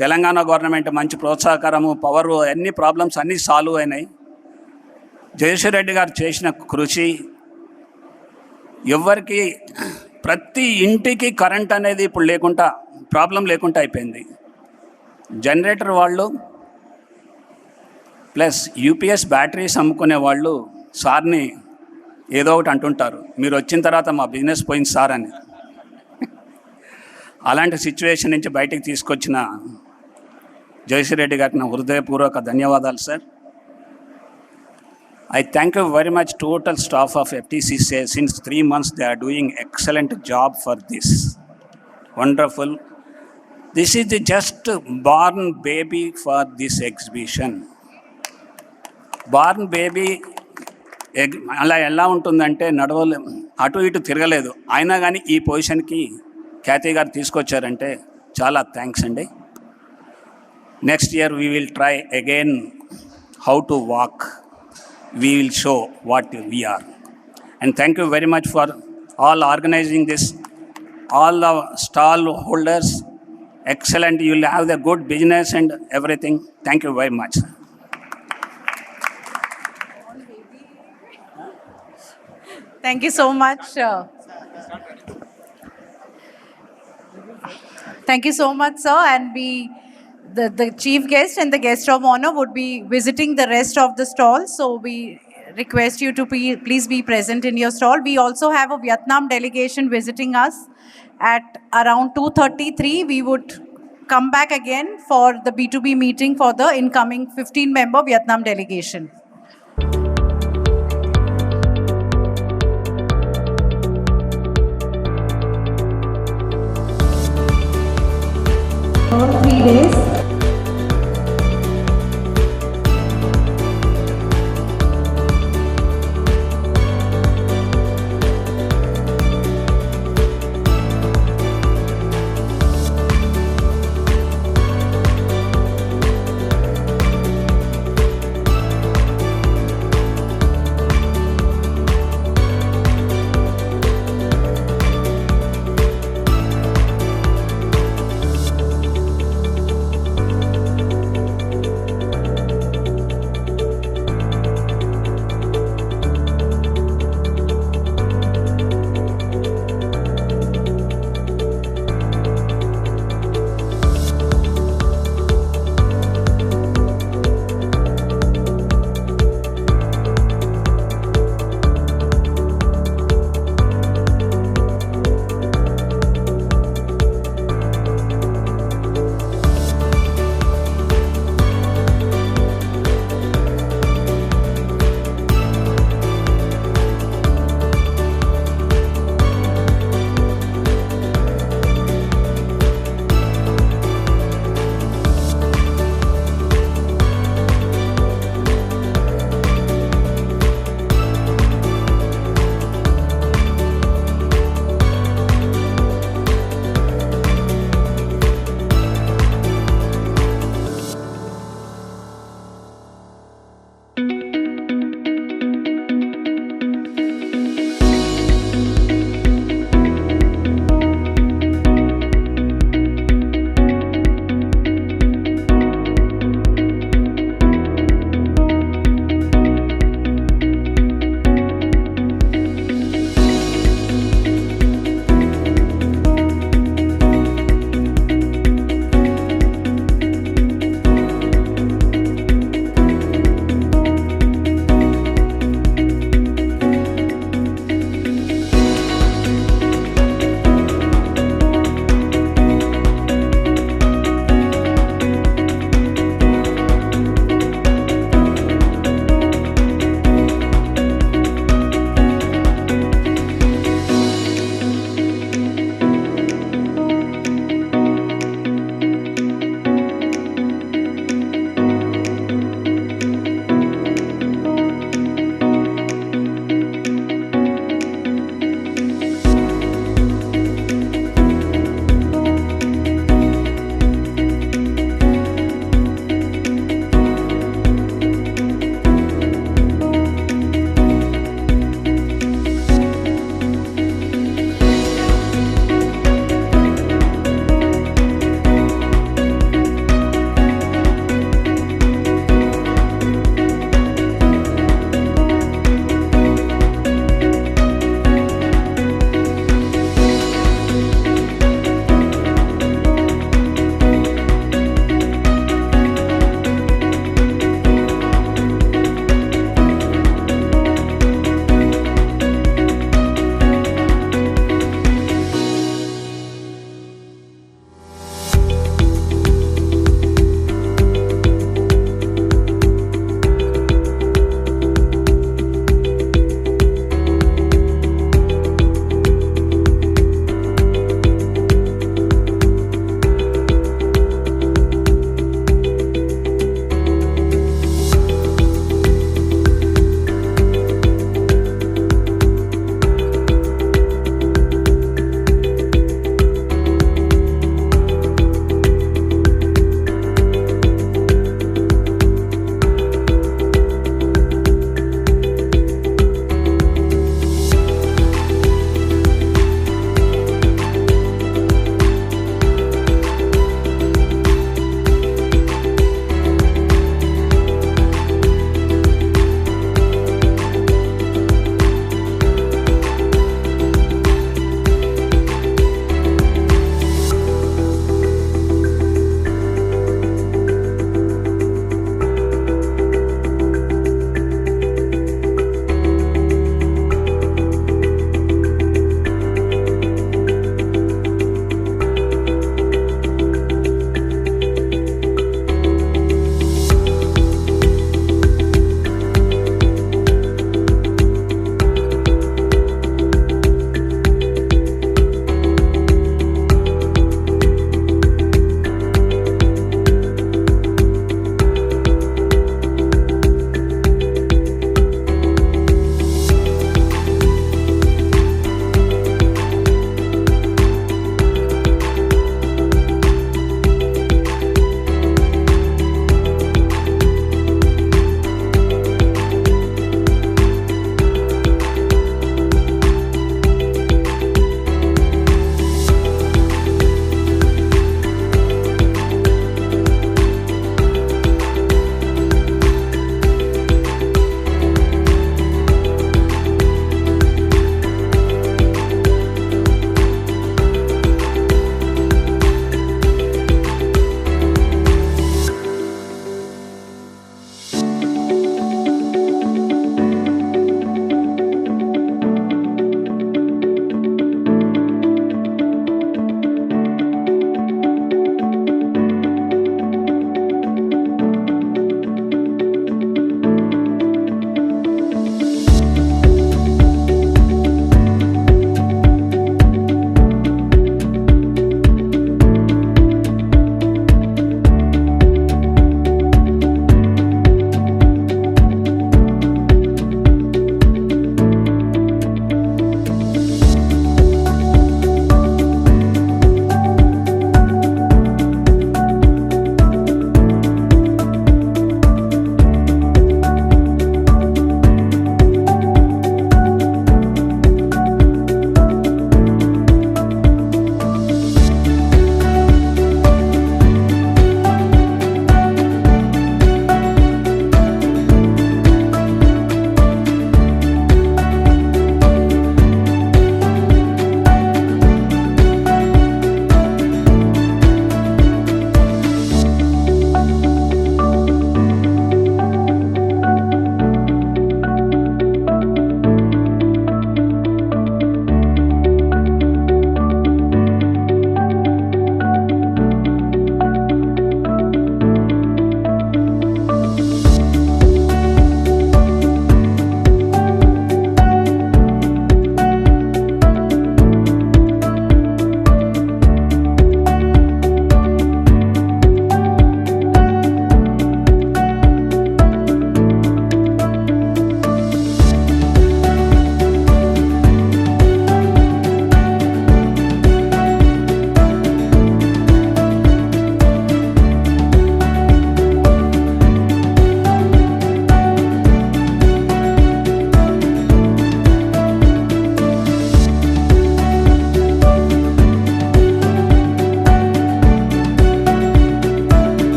తెలంగాణ గవర్నమెంట్ మంచి ప్రోత్సాహకరము, పవరు, అన్ని ప్రాబ్లమ్స్ అన్నీ సాల్వ్ అయినాయి. జగదీశ్వర్ రెడ్డి గారు చేసిన కృషి ఎవరికి ప్రతి ఇంటికి కరెంట్ అనేది ఇప్పుడు లేకుండా ప్రాబ్లం లేకుండా అయిపోయింది. జనరేటర్ వాళ్ళు ప్లస్ UPS బ్యాటరీస్ అమ్ముకునే వాళ్ళు సార్ని ఏదో ఒకటి అంటుంటారు, మీరు వచ్చిన తర్వాత మా బిజినెస్ పోయింది సార్ అని. అలాంటి సిచ్యువేషన్ నుంచి బయటికి తీసుకొచ్చిన జగదీశ్వర్ రెడ్డి గారికి నా హృదయపూర్వక ధన్యవాదాలు sir. I thank you very much total staff of FTCCI. Since 3 months they are doing excellent job for this. Wonderful. This is the just born baby for this exhibition. Born baby అలా ఎలా ఉంటుందంటే నడవలే, అటు ఇటు తిరగలేదు, అయినా కానీ ఈ పొజిషన్కి ఖ్యాతి గారు తీసుకొచ్చారంటే చాలా థ్యాంక్స్ అండి. Next year we will try again how to walk. we will show what we are. And thank you very much for all organizing this, all the stall holders. Excellent, you will have the good business and everything. Thank you very much. Thank you so much. Thank you so much, sir. And the chief guest and the guest of honor would be visiting the rest of the stalls. So we request you to please be present in your stall. We also have a Vietnam delegation visiting us at around 2:33. We would come back again for the B2B meeting for the incoming 15-member Vietnam delegation. For 3 days.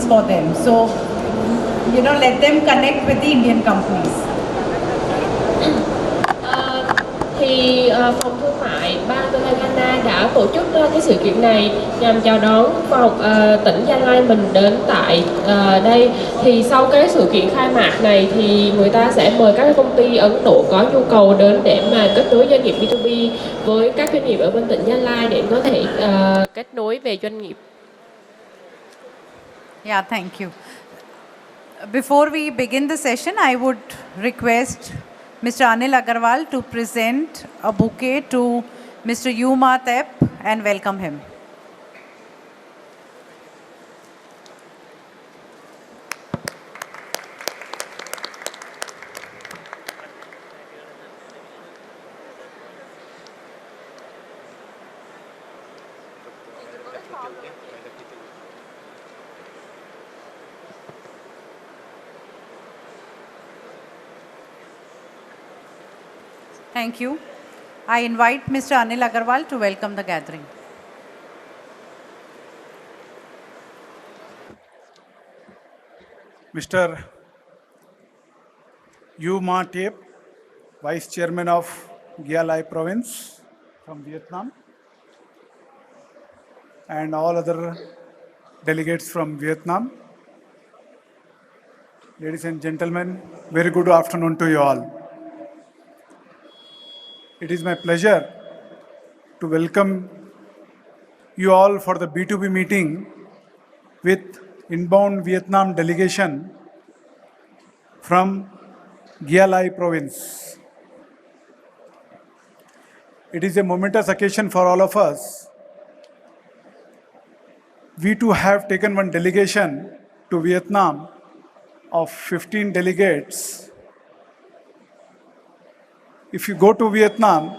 for them. So, let them connect with the Indian companies. Phòng thương mại bang Telangana đã tổ chức cái sự kiện này nhằm chào đón tỉnh Gia Lai mình đến tại đây. Thì sau cái sự kiện khai mạc này thì người ta sẽ mời các công ty Ấn Độ có nhu cầu đến để mà kết nối doanh nghiệp B2B với các doanh nghiệp ở bên tỉnh Gia Lai để có thể kết nối về doanh nghiệp. Yeah, thank you. Before we begin the session, I would request Mr. Anil Agarwal to present a bouquet to Mr. Yuma Tep and welcome him. Thank you. I invite Mr. Anil Agarwal to welcome the gathering. Mr. Yu Ma Tep, Vice Chairman of Gia Lai Province from Vietnam, and all other delegates from Vietnam. Ladies and gentlemen, very good afternoon to you all. It is my pleasure to welcome you all for the B2B meeting with inbound Vietnam delegation from Gia Lai province. It is a momentous occasion for all of us. We too have taken one delegation to Vietnam of 15 delegates. If you go to Vietnam,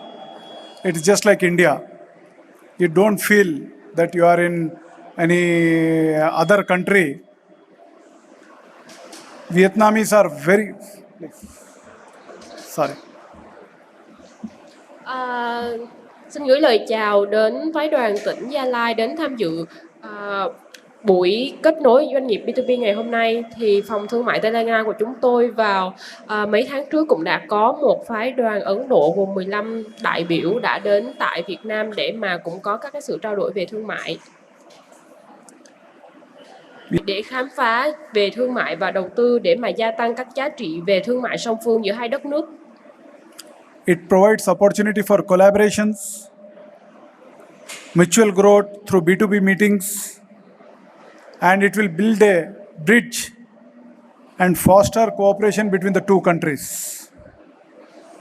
it's just like India. You don't feel that you are in any other country. Vietnamese are very... Sorry. Xin gửi lời chào đến phái đoàn tỉnh Gia Lai đến tham dự buổi kết nối doanh nghiệp B2B ngày hôm nay. Thì phòng thương mại Telangana của chúng tôi vào mấy tháng trước cũng đã có một phái đoàn Ấn Độ gồm 15 đại biểu đã đến tại Việt Nam để mà cũng có các cái sự trao đổi về thương mại, để khám phá về thương mại và đầu tư để mà gia tăng các giá trị về thương mại song phương giữa hai đất nước. It provides opportunity for collaborations, mutual growth through B2B meetings, and it will build a bridge and foster cooperation between the two countries.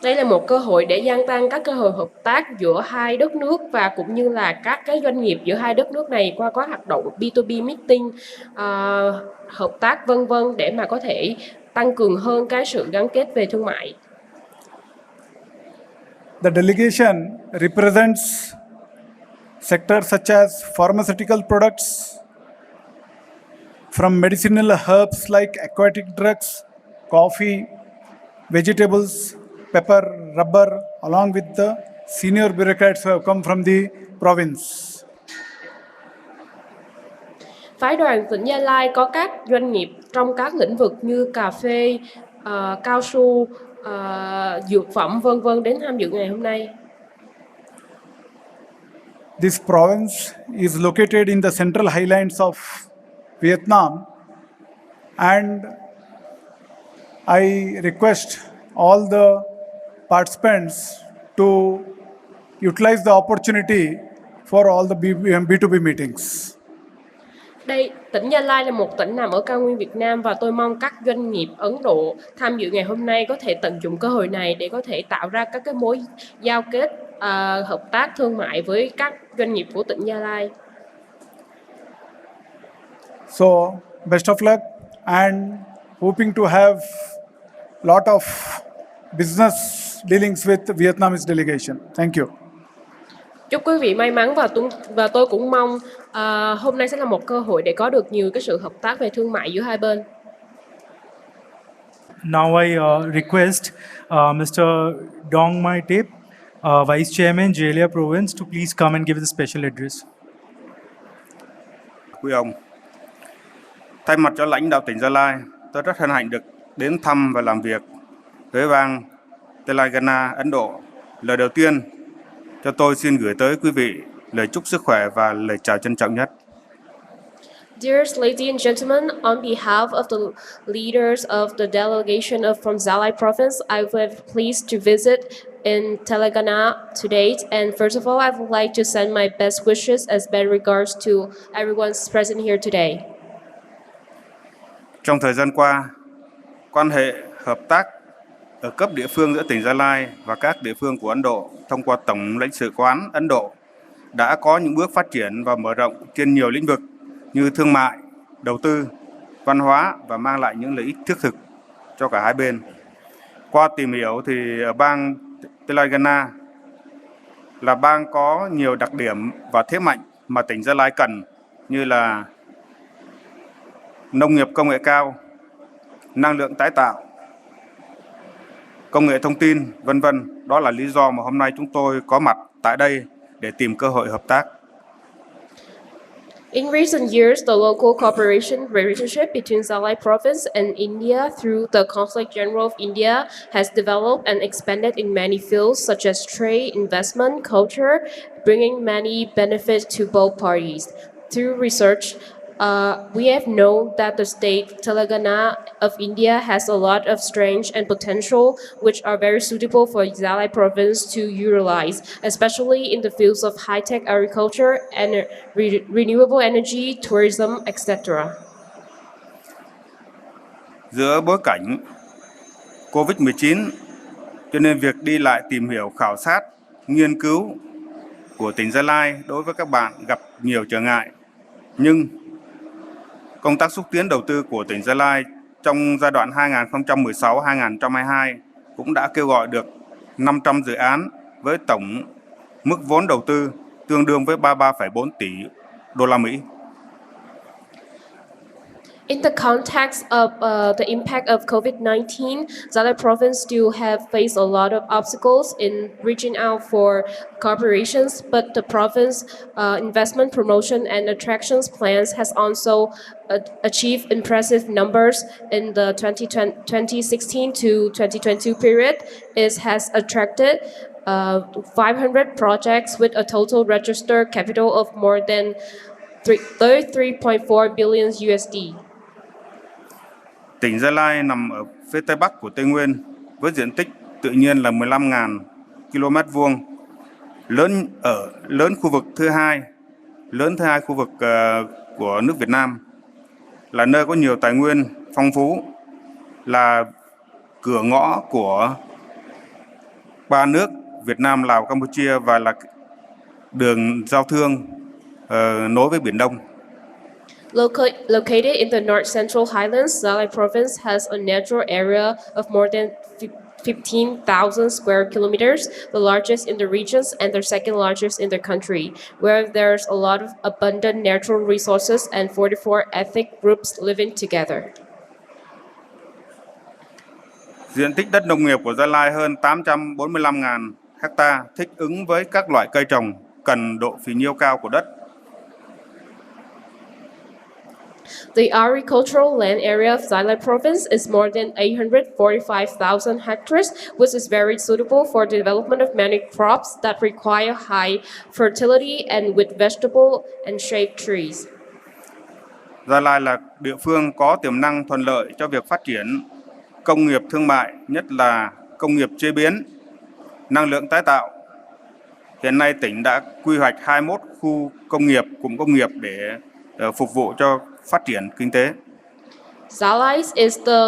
Đây là một cơ hội để gia tăng các cơ hội hợp tác giữa hai đất nước và cũng như là các cái doanh nghiệp giữa hai đất nước này qua các hoạt động B2B meeting, hợp tác vân vân để mà có thể tăng cường hơn cái sự gắn kết về thương mại. The delegation represents sectors such as pharmaceutical products, from medicinal herbs like aquatic drugs, coffee, vegetables, pepper, rubber, along with the senior bureaucrats who have come from the province. Phái đoàn tỉnh Gia Lai có các doanh nghiệp trong các lĩnh vực như cà phê, cao su, dược phẩm vân vân đến tham dự ngày hôm nay. This province is located in the central highlands of Vietnam, and I request all the participants to utilize the opportunity for all the B2B meetings. Đây, tỉnh Gia Lai là một tỉnh nằm ở cao nguyên Việt Nam và tôi mong các doanh nghiệp Ấn Độ tham dự ngày hôm nay có thể tận dụng cơ hội này để có thể tạo ra các cái mối giao kết, hợp tác thương mại với các doanh nghiệp của tỉnh Gia Lai. So, best of luck and hoping to have lot of business dealings with Vietnamese delegation. Thank you. Chúc quý vị may mắn và tôi cũng mong hôm nay sẽ là một cơ hội để có được nhiều cái sự hợp tác về thương mại giữa hai bên. Now I request Mr. Dong Mai Tep, Vice Chairman, Jelia Province, to please come and give the special address. Quý ông, Thay mặt cho lãnh đạo tỉnh Gia Lai, tôi rất hân hạnh được đến thăm và làm việc với bang Telangana, Ấn Độ. Lời đầu tiên, cho tôi xin gửi tới quý vị lời chúc sức khỏe và lời chào trân trọng nhất. Dearest ladies and gentlemen, on behalf of the leaders of the delegation from Zalai province, I was pleased to visit in Telangana today. And first of all, I would like to send my best wishes as best regards to everyone present here today. Trong thời gian qua, quan hệ hợp tác ở cấp địa phương giữa tỉnh Gia Lai và các địa phương của Ấn Độ thông qua Tổng lãnh sự quán Ấn Độ đã có những bước phát triển và mở rộng trên nhiều lĩnh vực như thương mại, đầu tư, văn hóa và mang lại những lợi ích thiết thực cho cả hai bên. Qua tìm hiểu thì ở bang Telangana là bang có nhiều đặc điểm và thế mạnh mà tỉnh Gia Lai cần, như là nông nghiệp công nghệ cao, năng lượng tái tạo, công nghệ thông tin, vân vân. Đó là lý do mà hôm nay chúng tôi có mặt tại đây để tìm cơ hội hợp tác. In recent years, the local cooperation relationship between Zalai province and India through the Consulate General of India has developed and expanded in many fields such as trade, investment, culture, bringing many benefits to both parties. Through research, we have known that the state Telangana of India has a lot of strength and potential which are very suitable for Zalai province to utilize, especially in the fields of high-tech agriculture and renewable energy, tourism, etc. Giữa bối cảnh COVID-19, cho nên việc đi lại tìm hiểu, khảo sát, nghiên cứu của tỉnh Gia Lai đối với các bạn gặp nhiều trở ngại. Nhưng công tác xúc tiến đầu tư của tỉnh Gia Lai trong giai đoạn 2016-2022 cũng đã kêu gọi được 500 dự án với tổng mức vốn đầu tư tương đương với 33,4 tỷ đô la Mỹ. In the context of the impact of COVID-19, Zalai province still have faced a lot of obstacles in reaching out for corporations, but the province investment promotion and attractions plans has also achieved impressive numbers in the 2016 to 2022 period. It has attracted 500 projects with a total registered capital of more than 33.4 billion USD. Tỉnh Gia Lai nằm ở phía tây bắc của Tây Nguyên với diện tích tự nhiên là 15.000 km vuông, lớn khu vực thứ hai khu vực của nước Việt Nam, là nơi có nhiều tài nguyên phong phú, là cửa ngõ của ba nước Việt Nam, Lào, Campuchia và là đường giao thương nối với Biển Đông. Located in the north-central highlands, Zalai province has a natural area of more than 15,000 square kilometers, the largest in the regions and the second largest in the country, where there's a lot of abundant natural resources and 44 ethnic groups living together. Diện tích đất nông nghiệp của Gia Lai hơn 845.000 ha, thích ứng với các loại cây trồng cần độ phì nhiêu cao của đất. The agricultural land area of Zalai province is more than 845,000 hectares, which is very suitable for the development of many crops that require high fertility and with vegetable and shade trees. Gia Lai là địa phương có tiềm năng thuận lợi cho việc phát triển công nghiệp thương mại, nhất là công nghiệp chế biến, năng lượng tái tạo. Hiện nay tỉnh đã quy hoạch 21 khu công nghiệp, cụm công nghiệp để phục vụ cho phát triển kinh tế. Zalai is the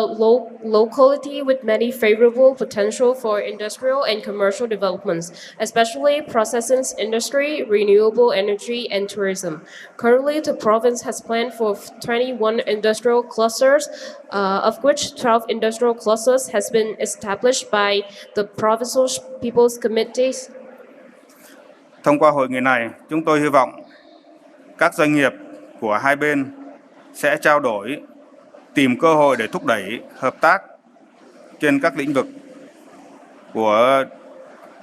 locality with many favorable potential for industrial and commercial developments, especially processing industry, renewable energy, and tourism. Currently, the province has planned for 21 industrial clusters, of which 12 industrial clusters has been established by the Provincial People's Committees. Thông qua hội nghị này, chúng tôi hy vọng các doanh nghiệp của hai bên sẽ trao đổi, tìm cơ hội để thúc đẩy hợp tác trên các lĩnh vực của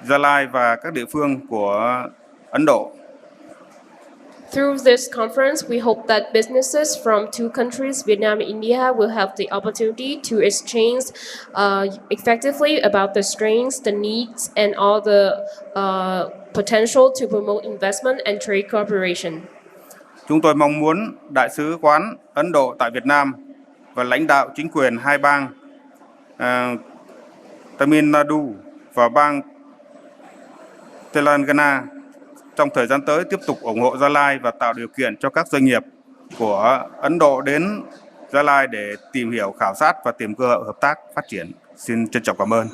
Gia Lai và các địa phương của Ấn Độ. Through this conference, we hope that businesses from two countries, Vietnam and India, will have the opportunity to exchange effectively about the strengths, the needs, and all the potential to promote investment and trade cooperation. Chúng tôi mong muốn Đại sứ quán Ấn Độ tại Việt Nam và lãnh đạo chính quyền hai bang Tamil Nadu và bang Telangana trong thời gian tới tiếp tục ủng hộ Gia Lai và tạo điều kiện cho các doanh nghiệp của Ấn Độ đến Gia Lai để tìm hiểu, khảo sát và tìm cơ hội hợp tác phát triển. Xin trân trọng cảm ơn.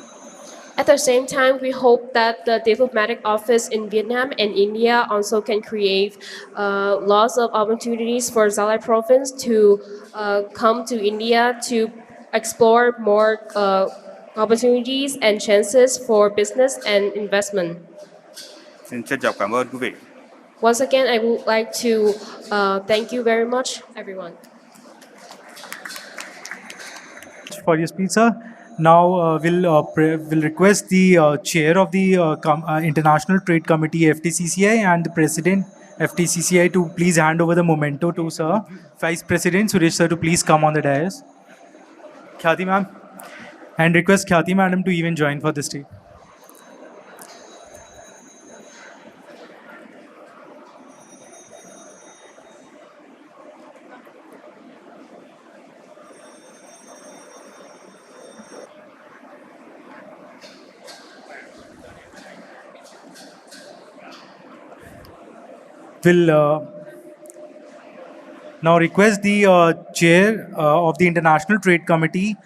At the same time, we hope that the diplomatic office in Vietnam and India also can create lots of opportunities for Gia Lai province to come to India to explore more opportunities and chances for business and investment. Xin trân trọng cảm ơn quý vị. Once again, I would like to thank you very much, everyone. For your speech, sir. Now we'll request the chair of the International Trade Committee FTCCI and the President FTCCI to please hand over the memento to Sir. Vice President Suresh sir to please come on the dais. Khyati ma'am. And request Khyati madam to even join for this day. Will now request the chair of the International Trade Committee,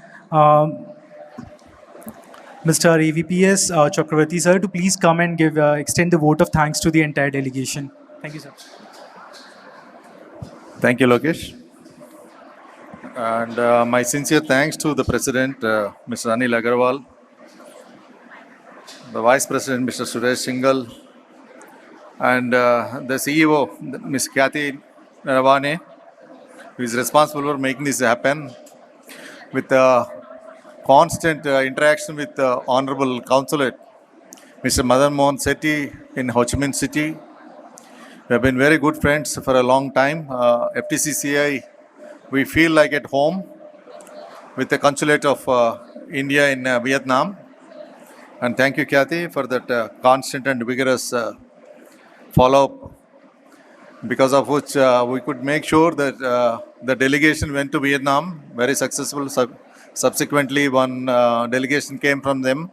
Mr. AVPS Chakravarti sir, to please come and extend the vote of thanks to the entire delegation. Thank you, sir. Thank you, Lokesh. And my sincere thanks to the President, Mr. Anil Agarwal, the Vice President, Mr. Suresh Singhal, and the CEO, Ms. Khyati Naravane, who is responsible for making this happen, with constant interaction with the Honorable Consulate, Mr. Madan Mohan Sethi in Ho Chi Minh City. We have been very good friends for a long time. FTCCI, we feel like at home with the Consulate of India in Vietnam. And thank you, Khyati, for that constant and vigorous follow-up, because of which we could make sure that the delegation went to Vietnam, very successful. Subsequently, one delegation came from them.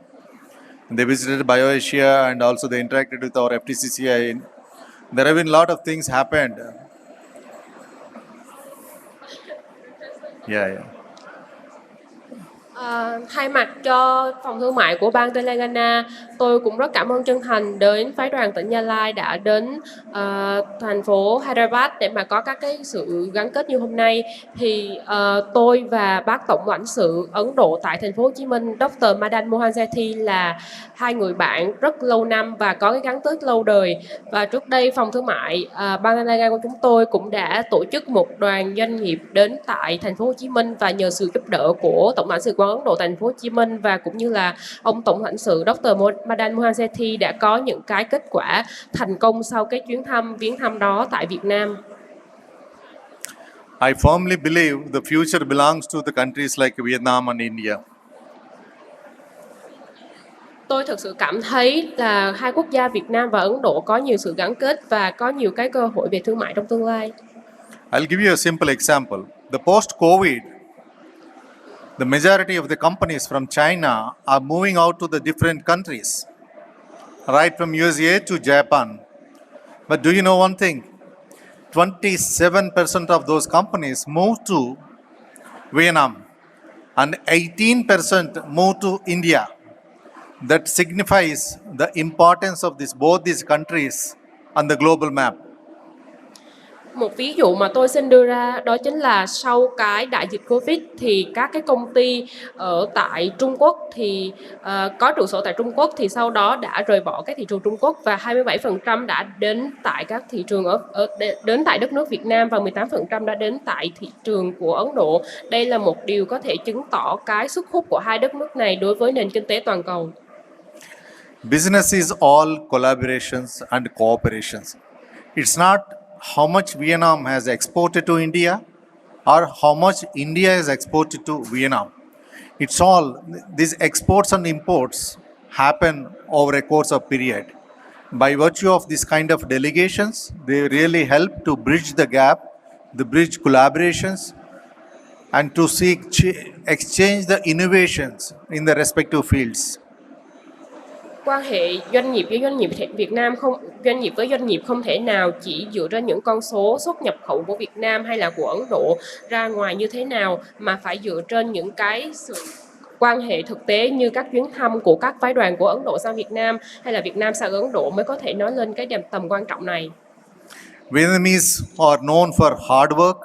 They visited BioAsia and also they interacted with our FTCCI. There have been a lot of things happened. Yeah. Thay mặt cho phòng thương mại của bang Telangana, tôi cũng rất cảm ơn chân thành đến phái đoàn tỉnh Gia Lai đã đến thành phố Hyderabad để mà có các cái sự gắn kết như hôm nay. Thì tôi và bác tổng lãnh sự Ấn Độ tại thành phố Hồ Chí Minh, Dr. Madan Mohan Sethi là hai người bạn rất lâu năm và có cái gắn kết lâu đời. Và trước đây phòng thương mại bang Telangana của chúng tôi cũng đã tổ chức một đoàn doanh nghiệp đến tại thành phố Hồ Chí Minh và nhờ sự giúp đỡ của tổng lãnh sự quán Ấn Độ tại thành phố Hồ Chí Minh và cũng như là ông tổng lãnh sự Dr. Madan Mohan Sethi đã có những cái kết quả thành công sau cái viếng thăm đó tại Việt Nam. I firmly believe the future belongs to the countries like Vietnam and India. Tôi thực sự cảm thấy là hai quốc gia Việt Nam và Ấn Độ có nhiều sự gắn kết và có nhiều cái cơ hội về thương mại trong tương lai. I'll give you a simple example. The post-COVID, the majority of the companies from China are moving out to the different countries, right from USA to Japan. But do you know one thing? 27% of those companies moved to Vietnam and 18% moved to India. That signifies the importance of both these countries on the global map. Một ví dụ mà tôi xin đưa ra đó chính là sau cái đại dịch Covid thì các cái công ty ở tại Trung Quốc thì có trụ sở tại Trung Quốc thì sau đó đã rời bỏ cái thị trường Trung Quốc và 27% đã đến tại các thị trường đến tại đất nước Việt Nam và 18% đã đến tại thị trường của Ấn Độ. Đây là một điều có thể chứng tỏ cái sức hút của hai đất nước này đối với nền kinh tế toàn cầu. Business is all collaborations and cooperations. It's not how much Vietnam has exported to India or how much India has exported to Vietnam. It's all, these exports and imports happen over a course of period. By virtue of this kind of delegations, they really help to bridge the gap, the bridge collaborations, and to seek exchange the innovations in the respective fields. Quan hệ doanh nghiệp với doanh nghiệp Việt Nam doanh nghiệp với doanh nghiệp không thể nào chỉ dựa trên những con số xuất nhập khẩu của Việt Nam hay là của Ấn Độ ra ngoài như thế nào, mà phải dựa trên những cái sự quan hệ thực tế như các chuyến thăm của các phái đoàn của Ấn Độ sang Việt Nam hay là Việt Nam sang Ấn Độ mới có thể nói lên cái tầm quan trọng này. Vietnamese are known for hard work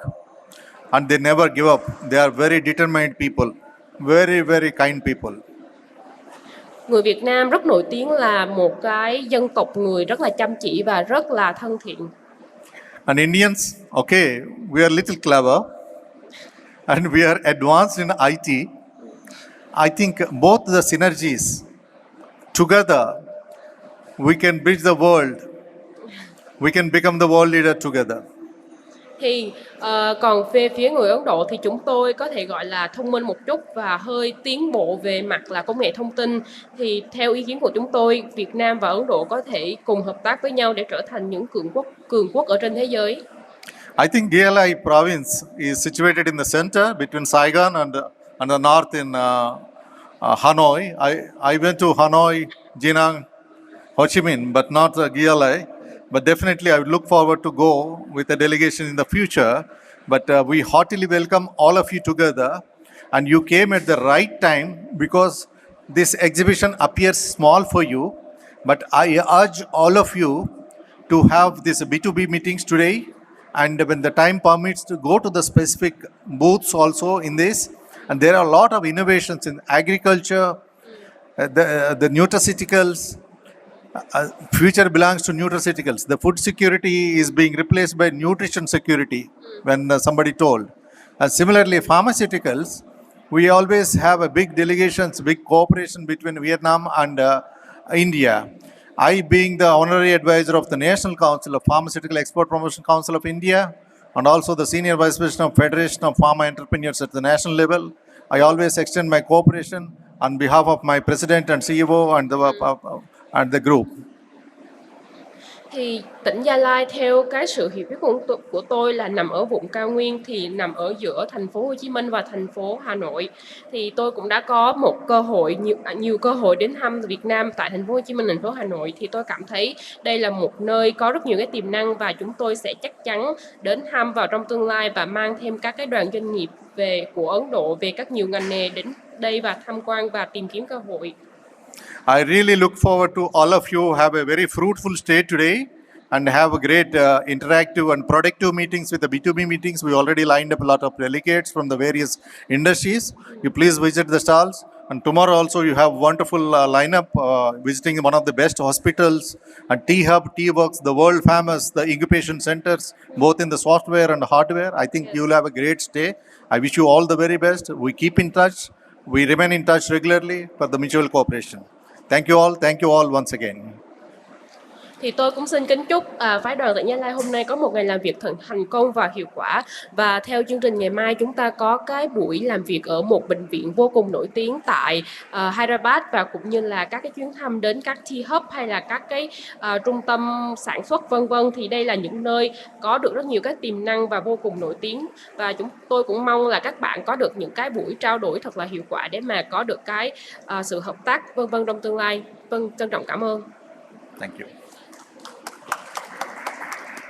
and they never give up. They are very determined people, very, very kind people. Người Việt Nam rất nổi tiếng là một cái dân tộc người rất là chăm chỉ và rất là thân thiện. And Indians, okay, we are little clever and we are advanced in IT. I think both the synergies together, we can bridge the world. We can become the world leader together. Thì còn về phía người Ấn Độ thì chúng tôi có thể gọi là thông minh một chút và hơi tiến bộ về mặt là công nghệ thông tin. Thì theo ý kiến của chúng tôi, Việt Nam và Ấn Độ có thể cùng hợp tác với nhau để trở thành những cường quốc ở trên thế giới. I think DLI province is situated in the center between Saigon and the north in Hanoi. I went to Hanoi, Da Nang, Ho Chi Minh, but not DLI. But definitely I would look forward to go with a delegation in the future. But we heartily welcome all of you together. And you came at the right time because this exhibition appears small for you. But I urge all of you to have these B2B meetings today. And when the time permits, to go to the specific booths also in this. And there are a lot of innovations in agriculture, the nutraceuticals. Future belongs to nutraceuticals. The food security is being replaced by nutrition security when somebody told. And similarly, pharmaceuticals, we always have a big delegations, big cooperation between Vietnam and India. I, being the honorary advisor of the National Council of Pharmaceutical Export Promotion Council of India, and also the senior vice president of Federation of Pharma Entrepreneurs at the national level, I always extend my cooperation on behalf of my president and CEO and the group. Thì tỉnh Gia Lai theo cái sự hiểu biết của tôi là nằm ở vùng cao nguyên, thì nằm ở giữa thành phố Hồ Chí Minh và thành phố Hà Nội. Thì tôi cũng đã có một cơ hội nhiều cơ hội đến thăm Việt Nam tại thành phố Hồ Chí Minh, thành phố Hà Nội, thì tôi cảm thấy đây là một nơi có rất nhiều cái tiềm năng và chúng tôi sẽ chắc chắn đến thăm vào trong tương lai và mang thêm các cái đoàn doanh nghiệp của Ấn Độ về các nhiều ngành nghề đến đây và tham quan và tìm kiếm cơ hội. I really look forward to all of you have a very fruitful stay today and have a great interactive and productive meetings with the B2B meetings. We already lined up a lot of delegates from the various industries. You please visit the stalls. And tomorrow also you have wonderful lineup visiting one of the best hospitals and T-Hub, T-Works, the world famous, the incubation centers, both in the software and hardware. I think you will have a great stay. I wish you all the very best. We keep in touch. We remain in touch regularly for the mutual cooperation. Thank you all once again. Thì tôi cũng xin kính chúc phái đoàn tỉnh Gia Lai hôm nay có một ngày làm việc thành công và hiệu quả. Và theo chương trình ngày mai chúng ta có cái buổi làm việc ở một bệnh viện vô cùng nổi tiếng tại Hyderabad, và cũng như là các cái chuyến thăm đến các T-Hub hay là các cái trung tâm sản xuất vân vân. Thì đây là những nơi có được rất nhiều các tiềm năng và vô cùng nổi tiếng. Và tôi cũng mong là các bạn có được những cái buổi trao đổi thật là hiệu quả để mà có được cái sự hợp tác vân vân trong tương lai. Vâng, trân trọng cảm ơn. Thank you.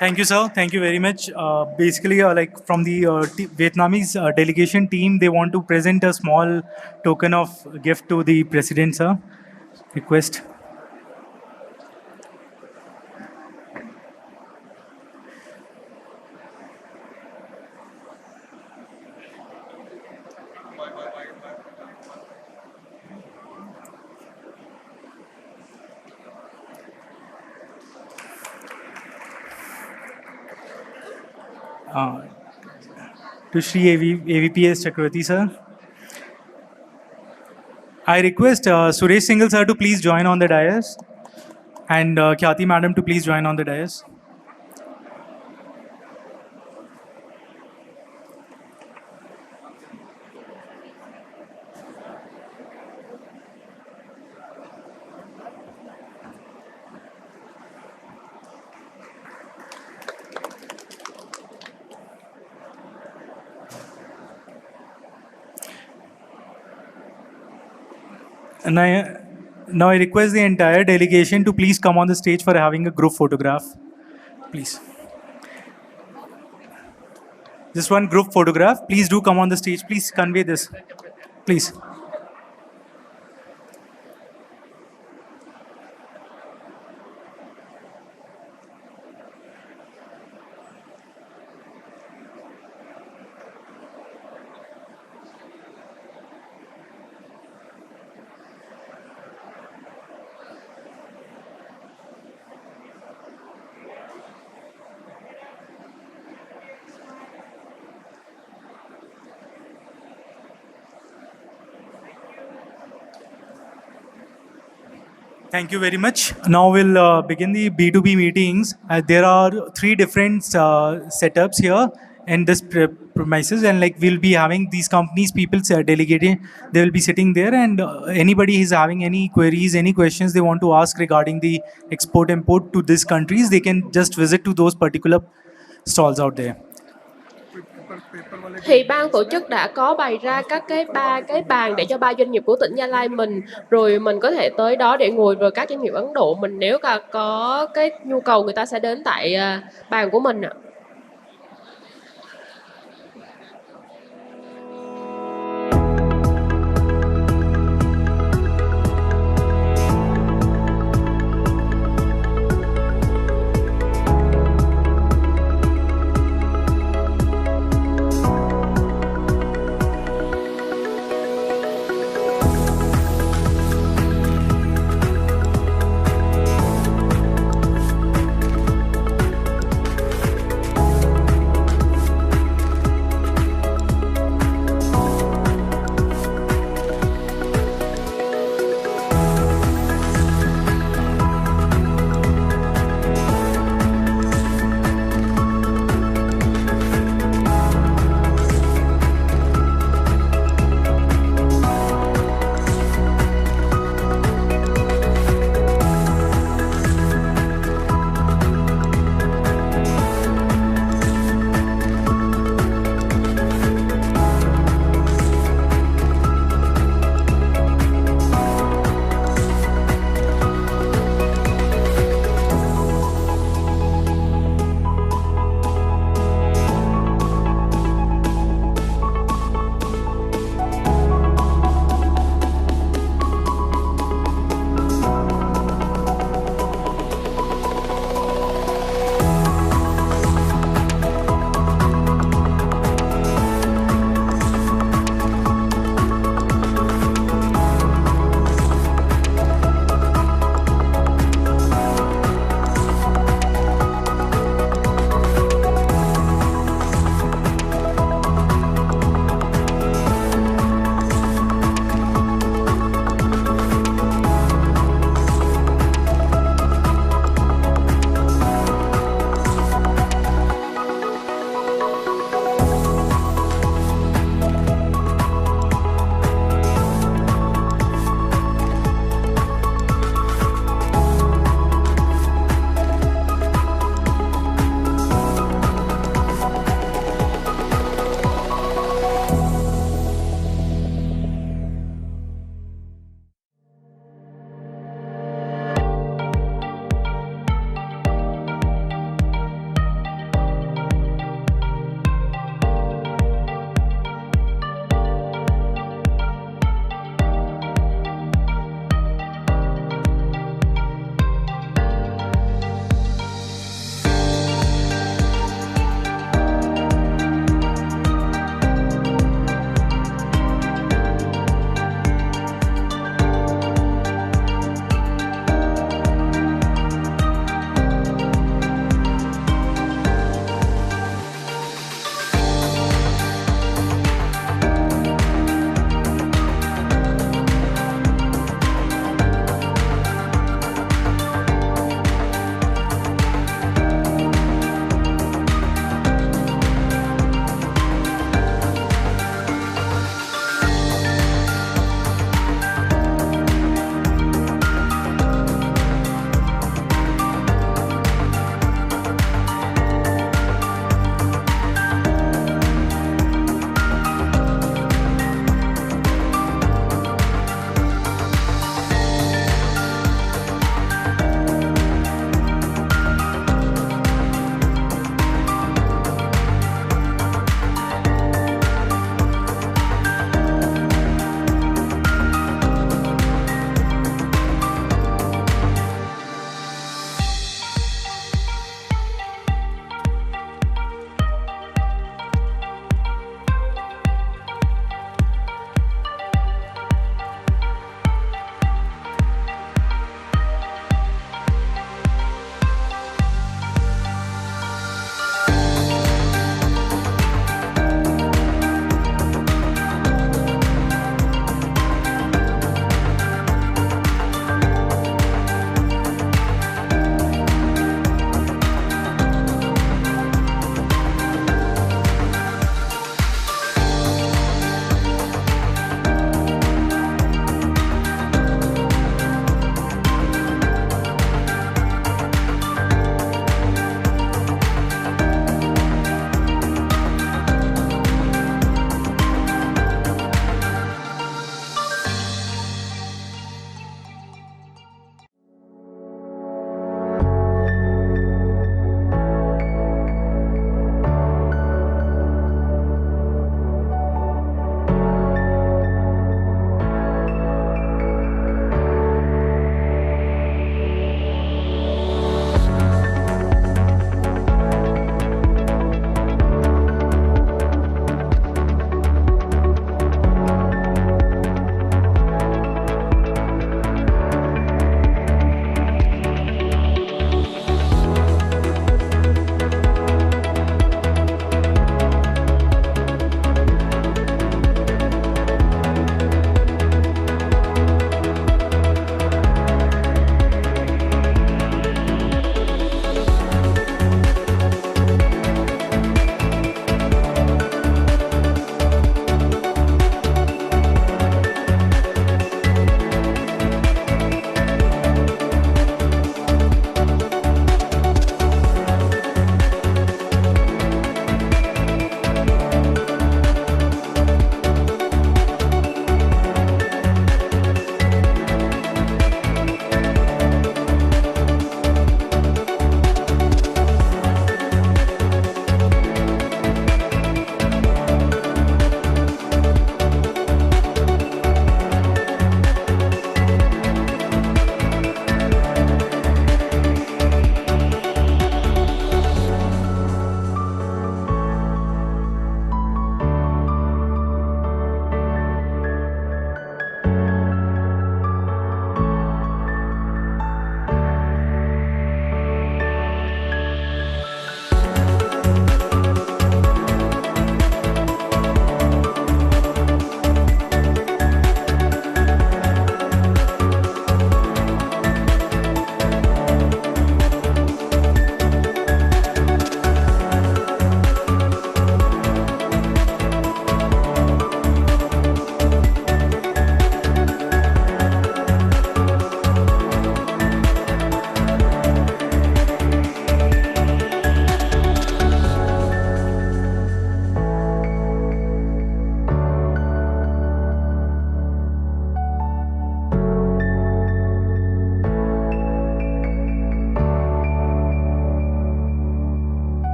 Thank you, sir. Thank you very much. Basically, like from the Vietnamese delegation team, they want to present a small token of gift to the president, sir. Request. To Shri AVPS Chakravarti sir. I request Suresh Singhal sir to please join on the dais, and Khyati madam to please join on the dais. Now I request the entire delegation to please come on the stage for having a group photograph. Please. Just one group photograph. Please do come on the stage. Please convey this. Please. Thank you very much. Now we'll begin the B2B meetings. There are 3 different setups here in this premises, and like we'll be having these companies, people delegating, they will be sitting there, and anybody is having any queries, any questions they want to ask regarding the export import to these countries, they can just visit to those particular stalls out there. Thì ban tổ chức đã có bày ra các ba cái bàn để cho 3 doanh nghiệp của tỉnh Gia Lai mình, rồi mình có thể tới đó để ngồi, rồi các doanh nghiệp Ấn Độ mình nếu có cái nhu cầu người ta sẽ đến tại bàn của mình ạ.